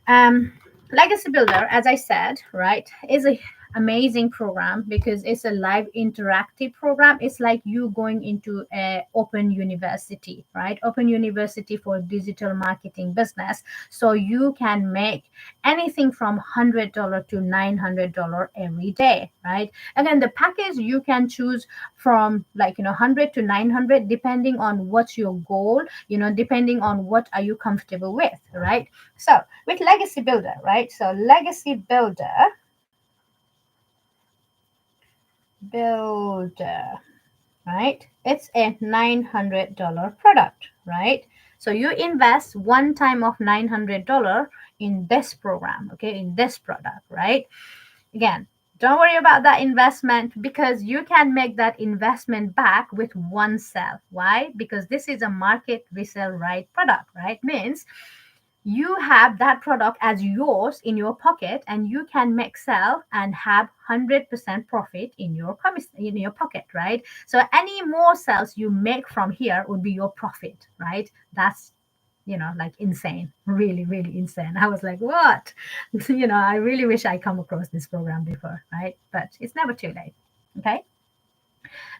um, Legacy Builder, as I said, right, is a amazing program because it's a live interactive program. It's like you going into a open university, right? Open university for digital marketing business. So you can make anything from $100 to $900 every day, right? Again, the package you can choose from, like 100 to 900, depending on what's your goal, depending on what are you comfortable with, right? So with Legacy Builder, right? So Legacy Builder, right? It's a $900 product, right? So you invest one time of $900 in this program, okay, in this product, right? Again, don't worry about that investment, because you can make that investment back with one sell. Why? Because this is a market resale right product, right? Means you have that product as yours in your pocket, and you can make sell and have 100% profit in your in your pocket, right? So any more sales you make from here would be your profit, right? That's like insane, really, really insane. I was like, what? I really wish I come across this program before, right? But it's never too late. Okay.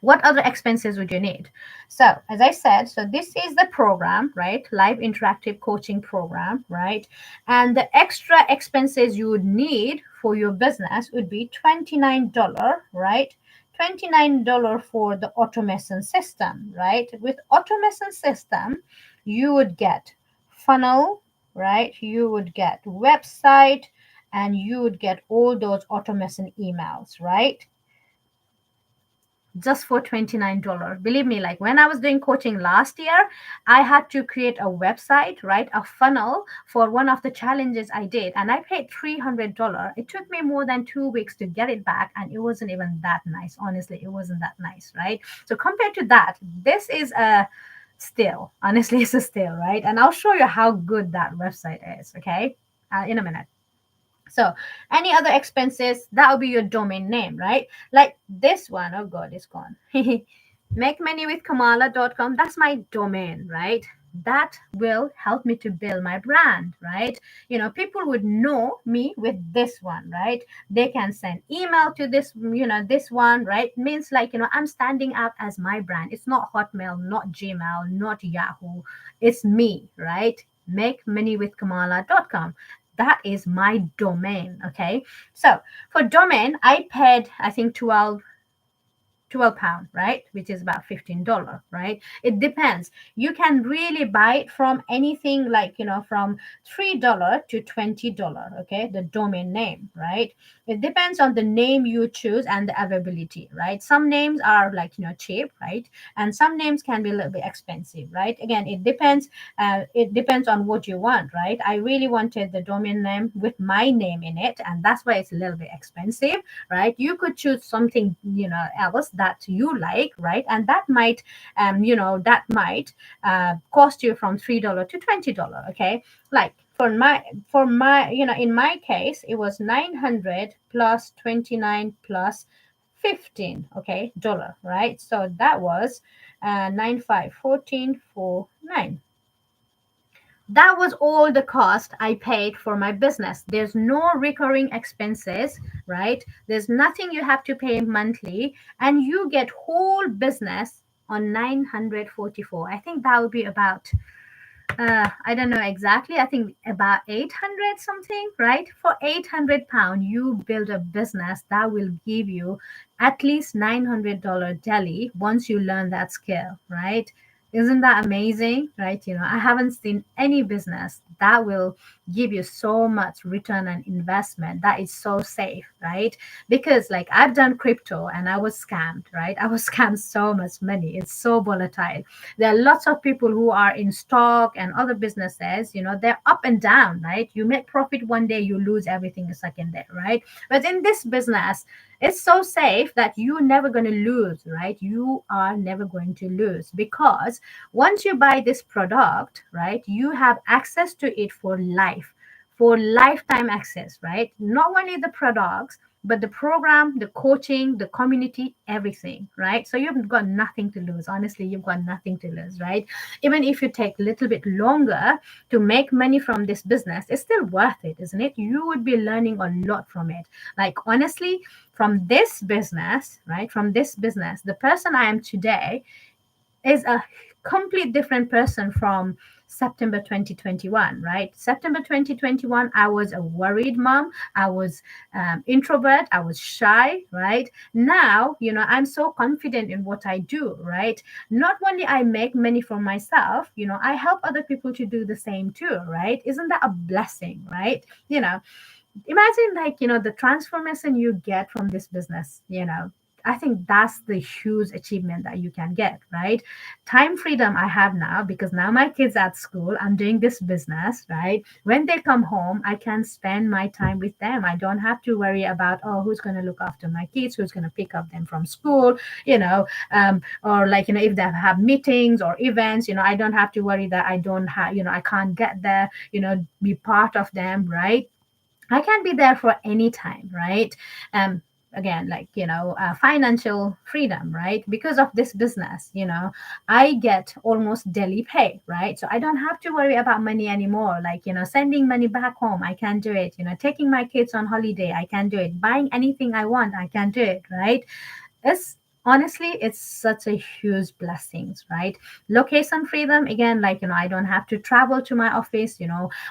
What other expenses would you need? So as I said, so this is the program, right? Live interactive coaching program, right? And the extra expenses you would need for your business would be $29, right? $29 for the automation system, right? With automation system, you would get funnel, right? You would get website, and you would get all those automation emails, right? just for $29. Believe me, like when I was doing coaching last year, I had to create a website, right? A funnel for one of the challenges I did, and I paid $300. It took me more than 2 weeks to get it back, and it wasn't even that nice. Honestly, it wasn't that nice, right? So compared to that, this is a steal. Honestly, it's a steal, right? And I'll show you how good that website is, okay? In a minute. So, any other expenses, that will be your domain name, right? Like this one, oh God, it's gone. makemoney.com, that's my domain, right? That will help me to build my brand, right? People would know me with this one, right? They can send email to this, this one, right? Means like, I'm standing out as my brand. It's not Hotmail, not Gmail, not Yahoo. It's me, right? makemoney.com. That is my domain. Okay. So for domain, I paid, I think, 12 pound, right, which is about $15, right? It depends. You can really buy it from anything like, from $3 to $20, okay, the domain name, right? It depends on the name you choose and the availability, right? Some names are like, cheap, right? And some names can be a little bit expensive, right? Again, it depends on what you want, right? I really wanted the domain name with my name in it, and that's why it's a little bit expensive, right? You could choose something, else that you like, right? And that might cost you from $3 to $20. Okay, like for my in my case, it was 900 plus 29 plus 15, okay, dollar, right? So that was 951449. That was all the cost I paid for my business. There's no recurring expenses, right? There's nothing you have to pay monthly, and you get whole business on 944. I think that would be about I don't know exactly. I think about 800 something, right? For 800 pound, you build a business that will give you at least $900 daily once you learn that skill, right? Isn't that amazing, right? I haven't seen any business that will give you so much return on investment that is so safe, right? Because like I've done crypto and I was scammed, right? I was scammed so much money. It's so volatile. There are lots of people who are in stock and other businesses, they're up and down, right? You make profit one day, you lose everything the second day, right? But in this business, it's so safe that you're never going to lose, right? You are never going to lose, because once you buy this product, right, you have access to it for life, for lifetime access, right? Not only the products, but the program, the coaching, the community, everything, right? So you've got nothing to lose. Honestly, you've got nothing to lose, right? Even if you take a little bit longer to make money from this business, it's still worth it, isn't it? You would be learning a lot from it. Like, honestly, from this business, right? From this business, the person I am today is a complete different person from September 2021, right? September 2021, I was a worried mom. I was introvert. I was shy, right? Now, I'm so confident in what I do, right? Not only I make money for myself, I help other people to do the same too, right? Isn't that a blessing, right? Imagine, like, the transformation you get from this business. I think that's the huge achievement that you can get, right? Time freedom I have now, because now my kids at school, I'm doing this business, right? When they come home, I can spend my time with them. I don't have to worry about, oh, who's going to look after my kids, who's going to pick up them from school, or like, if they have meetings or events, I don't have to worry that I don't have, I can't get there, be part of them, right? I can be there for any time, right? Again, like, financial freedom, right? Because of this business, I get almost daily pay, right? So I don't have to worry about money anymore. Like, sending money back home, I can do it. Taking my kids on holiday, I can do it. Buying anything I want, I can do it, right? It's honestly, it's such a huge blessings, right? Location freedom, again, like, I don't have to travel to my office,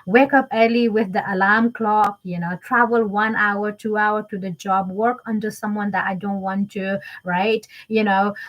wake up early with the alarm clock, travel 1 hour 2 hour to the job, work under someone that I don't want to, right?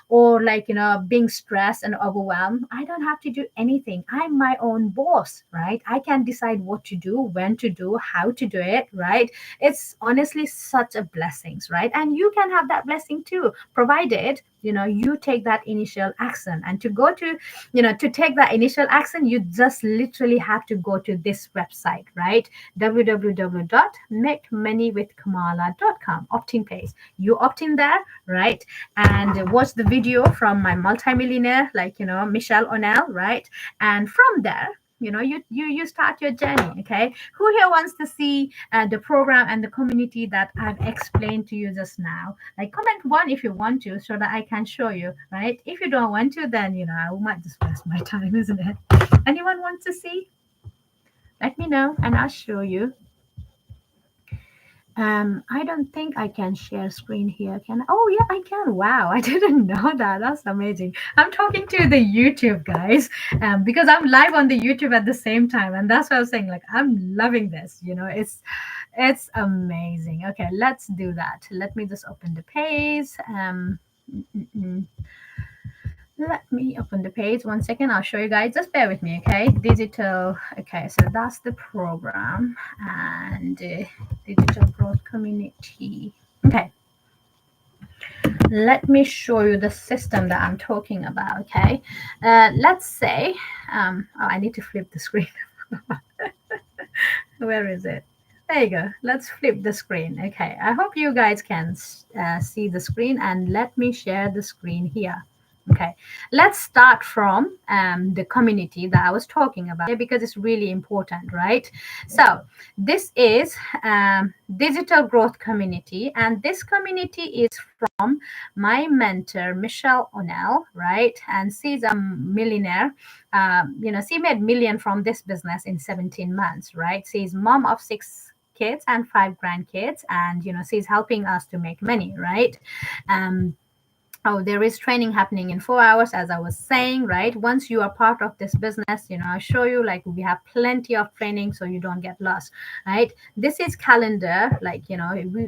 Or like, being stressed and overwhelmed. I don't have to do anything. I'm my own boss, right? I can decide what to do, when to do, how to do it, right? It's honestly such a blessings, right? And you can have that blessing too, provided did, you take that initial action. And to go to, to take that initial action, you just literally have to go to this website, right? www.makemoneywithkamala.com, opt-in page. You opt in there, right? And watch the video from my multimillionaire, Michelle O'Neill, right? And from there, you start your journey. Okay, who here wants to see the program and the community that I've explained to you just now? Like, comment one if you want to, so that I can show you, right? If you don't want to, then I might just waste my time, isn't it? Anyone want to see? Let me know and I'll show you. I don't think I can share screen here. Can I? Oh yeah, I can. Wow, I didn't know that. That's amazing. I'm talking to the YouTube guys, because I'm live on the YouTube at the same time, and that's what I was saying. Like, I'm loving this. It's amazing. Okay, let's do that. Let me just open the page. Mm, mm, mm. Let me open the page. 1 second. I'll show you guys. Just bear with me, okay? Digital. Okay, so that's the program and digital growth community. Okay. Let me show you the system that I'm talking about, okay? Let's say, oh, I need to flip the screen. Where is it? There you go. Let's flip the screen. Okay, I hope you guys can see the screen, and let me share the screen here. Okay, let's start from the community that I was talking about, because it's really important, right? So this is digital growth community, and this community is from my mentor Michelle O'Neill, right? And she's a millionaire. She made million from this business in 17 months, right? She's mom of 6 kids and 5 grandkids, and she's helping us to make money, right? Oh, there is training happening in 4 hours, as I was saying, right? Once you are part of this business, I show you, like, we have plenty of training so you don't get lost, right? This is calendar,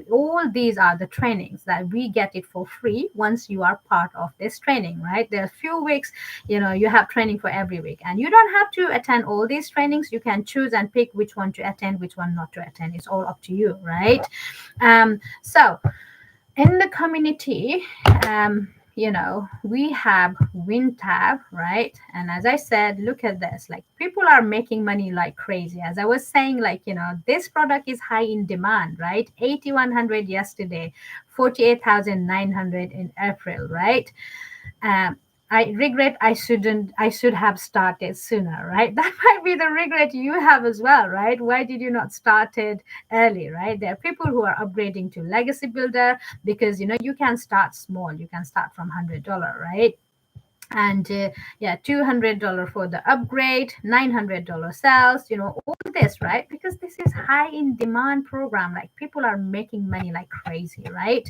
all these are the trainings that we get it for free once you are part of this training, right? There are few weeks, you have training for every week, and you don't have to attend all these trainings. You can choose and pick which one to attend, which one not to attend. It's all up to you, right? So in the community, we have WinTab, right? And as I said, look at this, like, people are making money like crazy. As I was saying, this product is high in demand, right? 8,100 yesterday, 48,900 in April, right? I regret I should have started sooner, right? That might be the regret you have as well, right? Why did you not start it early, right? There are people who are upgrading to Legacy Builder, because you can start small. You can start from $100, right? And yeah, $200 for the upgrade, $900 sales, all this, right? Because this is high in demand program. Like, people are making money like crazy, right?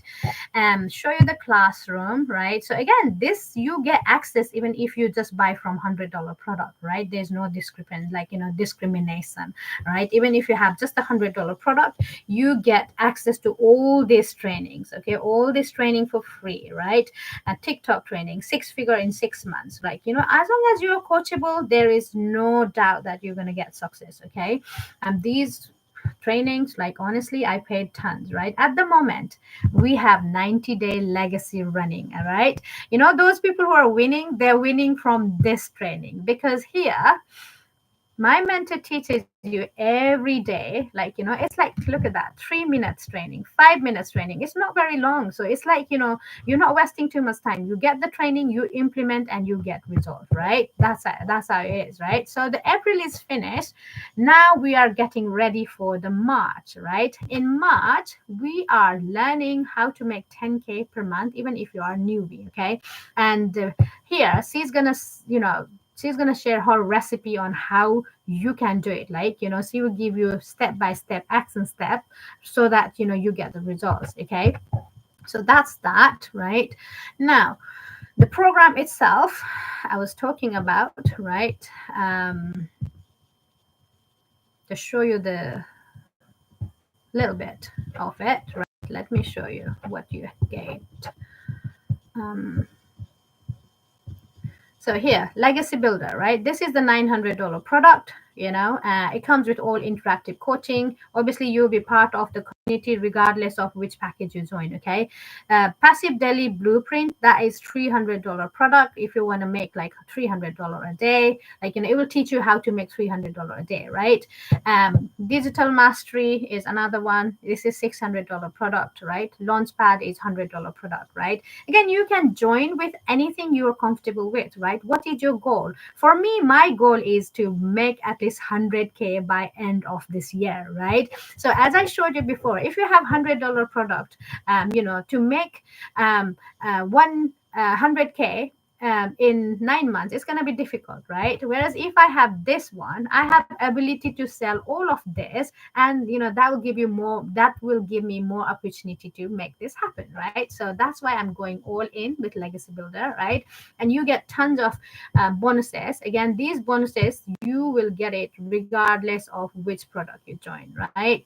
Show you the classroom, right? So again, this, you get access even if you just buy from $100 product, right? There's no discrimination, right? Even if you have just $100 product, you get access to all these trainings, okay? All this training for free, right? A TikTok training, 6-figure in 6 months. Like, as long as you're coachable, there is no doubt that you're going to get success, okay? And these trainings, like, honestly, I paid tons, right? At the moment, we have 90-day legacy running, all right? Those people who are winning, they're winning from this training, because here, my mentor teaches you every day, it's like, look at that, 3 minutes training, 5 minutes training. It's not very long. So it's like, you're not wasting too much time. You get the training, you implement, and you get results, right? That's how it is, right? So the April is finished. Now we are getting ready for the March, right? In March, we are learning how to make 10K per month, even if you are newbie, okay? And here, she's gonna share her recipe on how you can do it. She will give you step-by-step action step, so that you get the results, okay? So that's that, right? Now, the program itself I was talking about, right? To show you the little bit of it, right? Let me show you what you get. So here, Legacy Builder, right? This is the $900 product. It comes with all interactive coaching. Obviously, you'll be part of the community regardless of which package you join. Okay. Passive daily blueprint, that is $300 product. If you want to make like $300 a day, it will teach you how to make $300 a day, right? Digital mastery is another one. This is $600 product, right? Launchpad is $100 product, right? Again, you can join with anything you're comfortable with, right? What is your goal? For me, my goal is to make at least 100K by end of this year, right? So as I showed you before, if you have $100 product, to make one 100K in 9 months, it's going to be difficult, right? Whereas if I have this one, I have ability to sell all of this, and that will give me more opportunity to make this happen, right? So that's why I'm going all in with legacy builder, right? And you get tons of bonuses. Again, these bonuses, you will get it regardless of which product you join, right?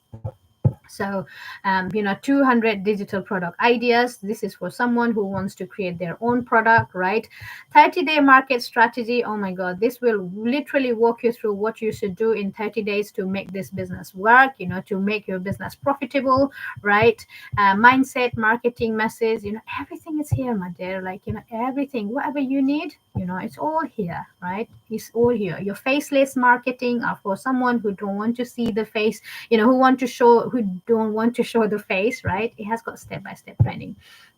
So 200 digital product ideas. This is for someone who wants to create their own product, right? 30-day market strategy. Oh my god, this will literally walk you through what you should do in 30 days to make this business work, to make your business profitable, right? Mindset, marketing, message, everything is here, my dear. Everything, whatever you need, it's all here, right? It's all here. Your faceless marketing are for someone who don't want to see the face, who don't want to show the face, right? It has got step-by-step training.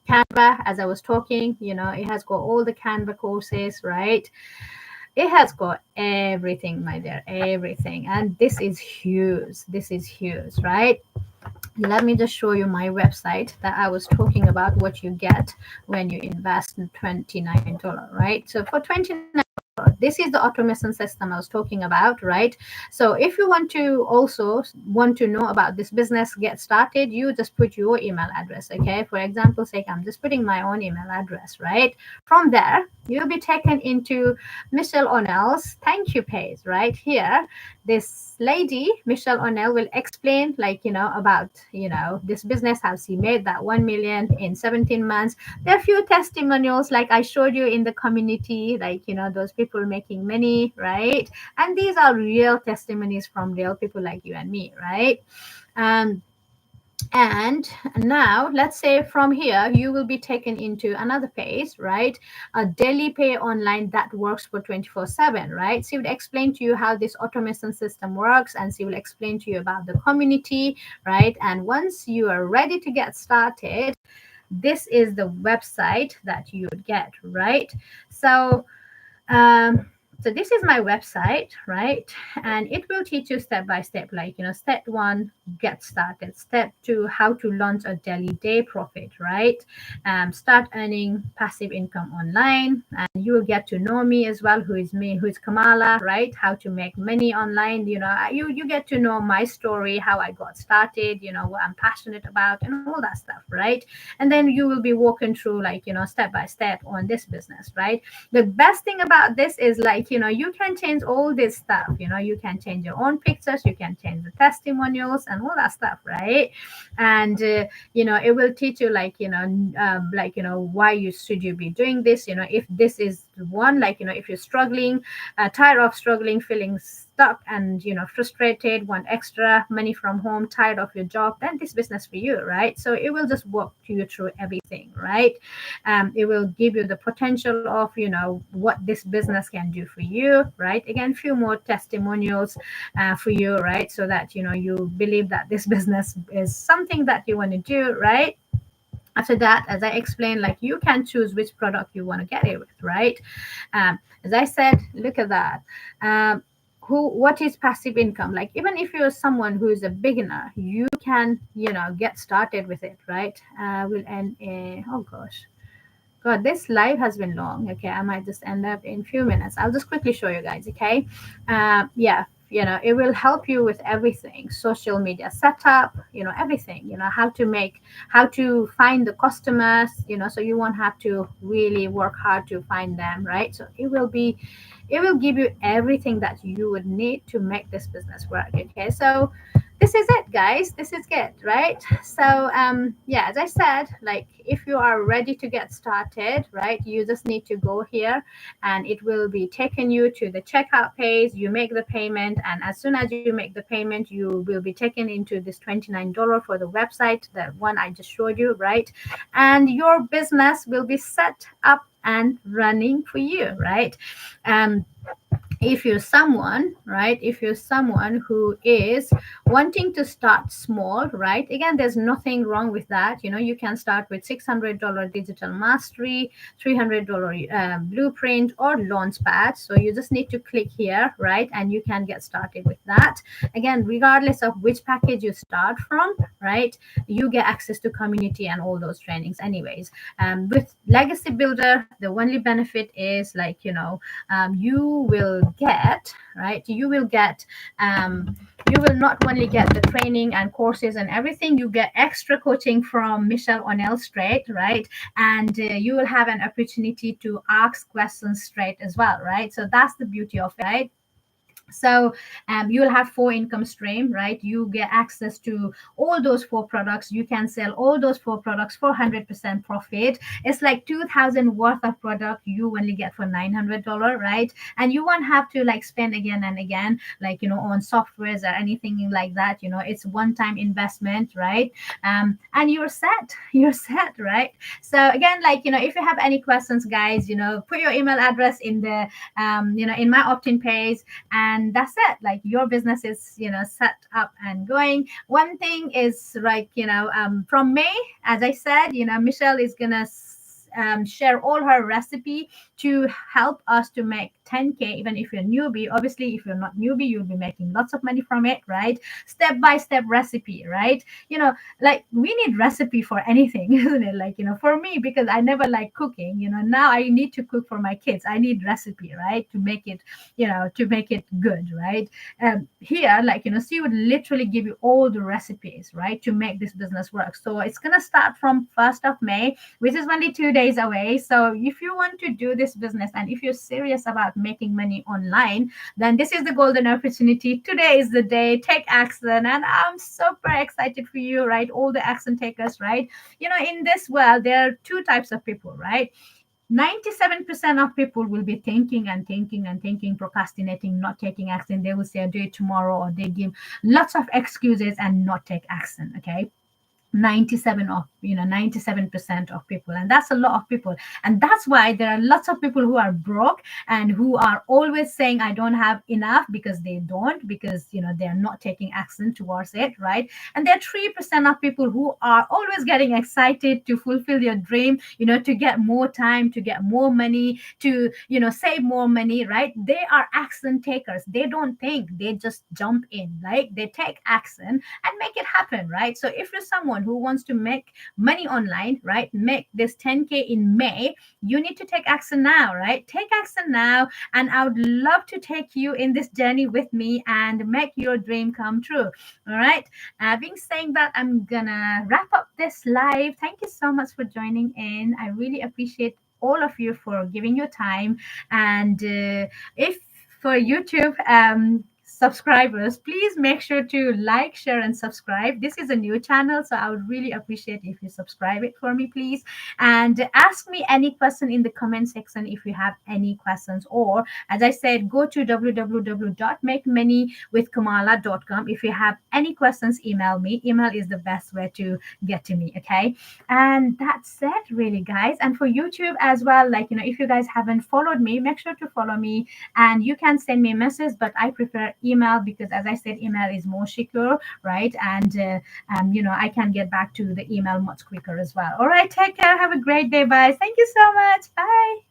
Canva, as I was talking, it has got all the Canva courses, right? It has got everything, my dear, everything. And this is huge. This is huge, right? Let me just show you my website that I was talking about, what you get when you invest in $29, right? So for $29, this is the automation system I was talking about, right? So if you want to know about this business, get started, you just put your email address, okay? For example's sake, I'm just putting my own email address, right? From there, you'll be taken into Michelle O'Neill's thank you page, right? Here, this lady, Michelle O'Neill, will explain about, this business, how she made that 1 million in 17 months. There are a few testimonials like I showed you in the community, those people making money, right? And these are real testimonies from real people like you and me, right? And now let's say from here you will be taken into another page, right? A daily pay online that works for 24/7, right? She would explain to you how this automation system works, and she will explain to you about the community, right? And once you are ready to get started, this is the website that you would get, right? So so this is my website, right? And it will teach you step by step, step 1, get started. Step 2, how to launch a daily day profit, right? Start earning passive income online. And you will get to know me as well, who is Kamala, right? How to make money online. You get to know my story, how I got started, what I'm passionate about, and all that stuff, right? And then you will be walking through step by step on this business, right? The best thing about this is you can change all this stuff. You can change your own pictures, you can change the testimonials and all that stuff, right? And it will teach you why should you be doing this, if this is one, if you're struggling, tired of struggling, feeling stuck and frustrated, want extra money from home, tired of your job, then this business for you, right? So it will just walk you through everything, right? It will give you the potential of what this business can do for you, right? Again, few more testimonials for you, right? So that you believe that this business is something that you want to do, right? After that, as I explained, you can choose which product you want to get it with, right? As I said, look at that. What is passive income? Even if you're someone who is a beginner, you can get started with it, right? We'll end. Oh gosh, God, this live has been long. Okay, I might just end up in a few minutes. I'll just quickly show you guys. Okay, yeah, it will help you with everything: social media setup, everything. How to find the customers. So you won't have to really work hard to find them, right? So it will give you everything that you would need to make this business work. Okay, so this this is it, guys. This is good, right? So yeah, as I said, like if you are ready to get started, right, you just need to go here and it will be taking you to the checkout page. You make the payment, and as soon as you make the payment, you will be taken into this $29 for the website, that one I just showed you, right? And your business will be set up and running for you, right? um if you're someone, right, if you're someone who is wanting to start small, right, again, there's nothing wrong with that. You can start with $600 digital mastery, $300 blueprint or launchpad. So you just need to click here, right, and you can get started with that. Again, regardless of which package you start from, right, you get access to community and all those trainings anyways. With legacy builder, the only benefit is, like, you will get, right, you will not only get the training and courses and everything, you get extra coaching from Michelle O'Neill straight, right? And you will have an opportunity to ask questions straight as well, right? So that's the beauty of it, right? So you will have four income stream, right? You get access to all those four products. You can sell all those four products for 100% profit. It's like 2,000 worth of product you only get for $900, right? And you won't have to like spend again and again, like, on softwares or anything like that. It's one time investment, right? And you're set. You're set, right? So again, like, if you have any questions, guys, put your email address in the in my opt-in page, and that's it. Like, your business is set up and going. One thing is, like, from May, as I said, Michelle is gonna share all her recipe to help us to make 10K. Even if you're newbie, obviously, if you're not newbie, you'll be making lots of money from it, right? Step by step recipe, right? Like, we need recipe for anything, isn't it? Like, for me, because I never like cooking, now I need to cook for my kids. I need recipe, right, to make it, to make it good, right? Here, like, she would literally give you all the recipes, right, to make this business work. So it's gonna start from 1st of May, which is only 2 days away. So if you want to do this business and if you're serious about making money online, then this is the golden opportunity. Today is the day. Take action. And I'm super excited for you, right? All the action takers, right? In this world, there are two types of people, right? 97% of people will be thinking and thinking and thinking, procrastinating, not taking action. They will say, I'll do it tomorrow, or they give lots of excuses and not take action. Okay. 97% of people, and that's a lot of people. And that's why there are lots of people who are broke and who are always saying, I don't have enough, because they don't, because they're not taking action towards it, right? And there are 3% of people who are always getting excited to fulfill your dream, to get more time, to get more money, to save more money, right? They are action takers. They don't think, they just jump in, like they take action and make it happen, right? So if you're someone who wants to make money online, right, make this 10K in May, you need to take action now, right? Take action now, and I would love to take you in this journey with me and make your dream come true. All right. Being saying that, I'm gonna wrap up this live. Thank you so much for joining in. I really appreciate all of you for giving your time. And if for YouTube subscribers, please make sure to like, share, and subscribe. This is a new channel, so I would really appreciate if you subscribe it for me, please. And ask me any question in the comment section if you have any questions. Or, as I said, go to www.makemoneywithkamala.com. If you have any questions, email me. Email is the best way to get to me. Okay. And that's it, really, guys. And for YouTube as well, like, if you guys haven't followed me, make sure to follow me. And you can send me a message, but I prefer email, because, as I said, email is more secure, right? And I can get back to the email much quicker as well. All right, take care. Have a great day. Bye. Thank you so much. Bye.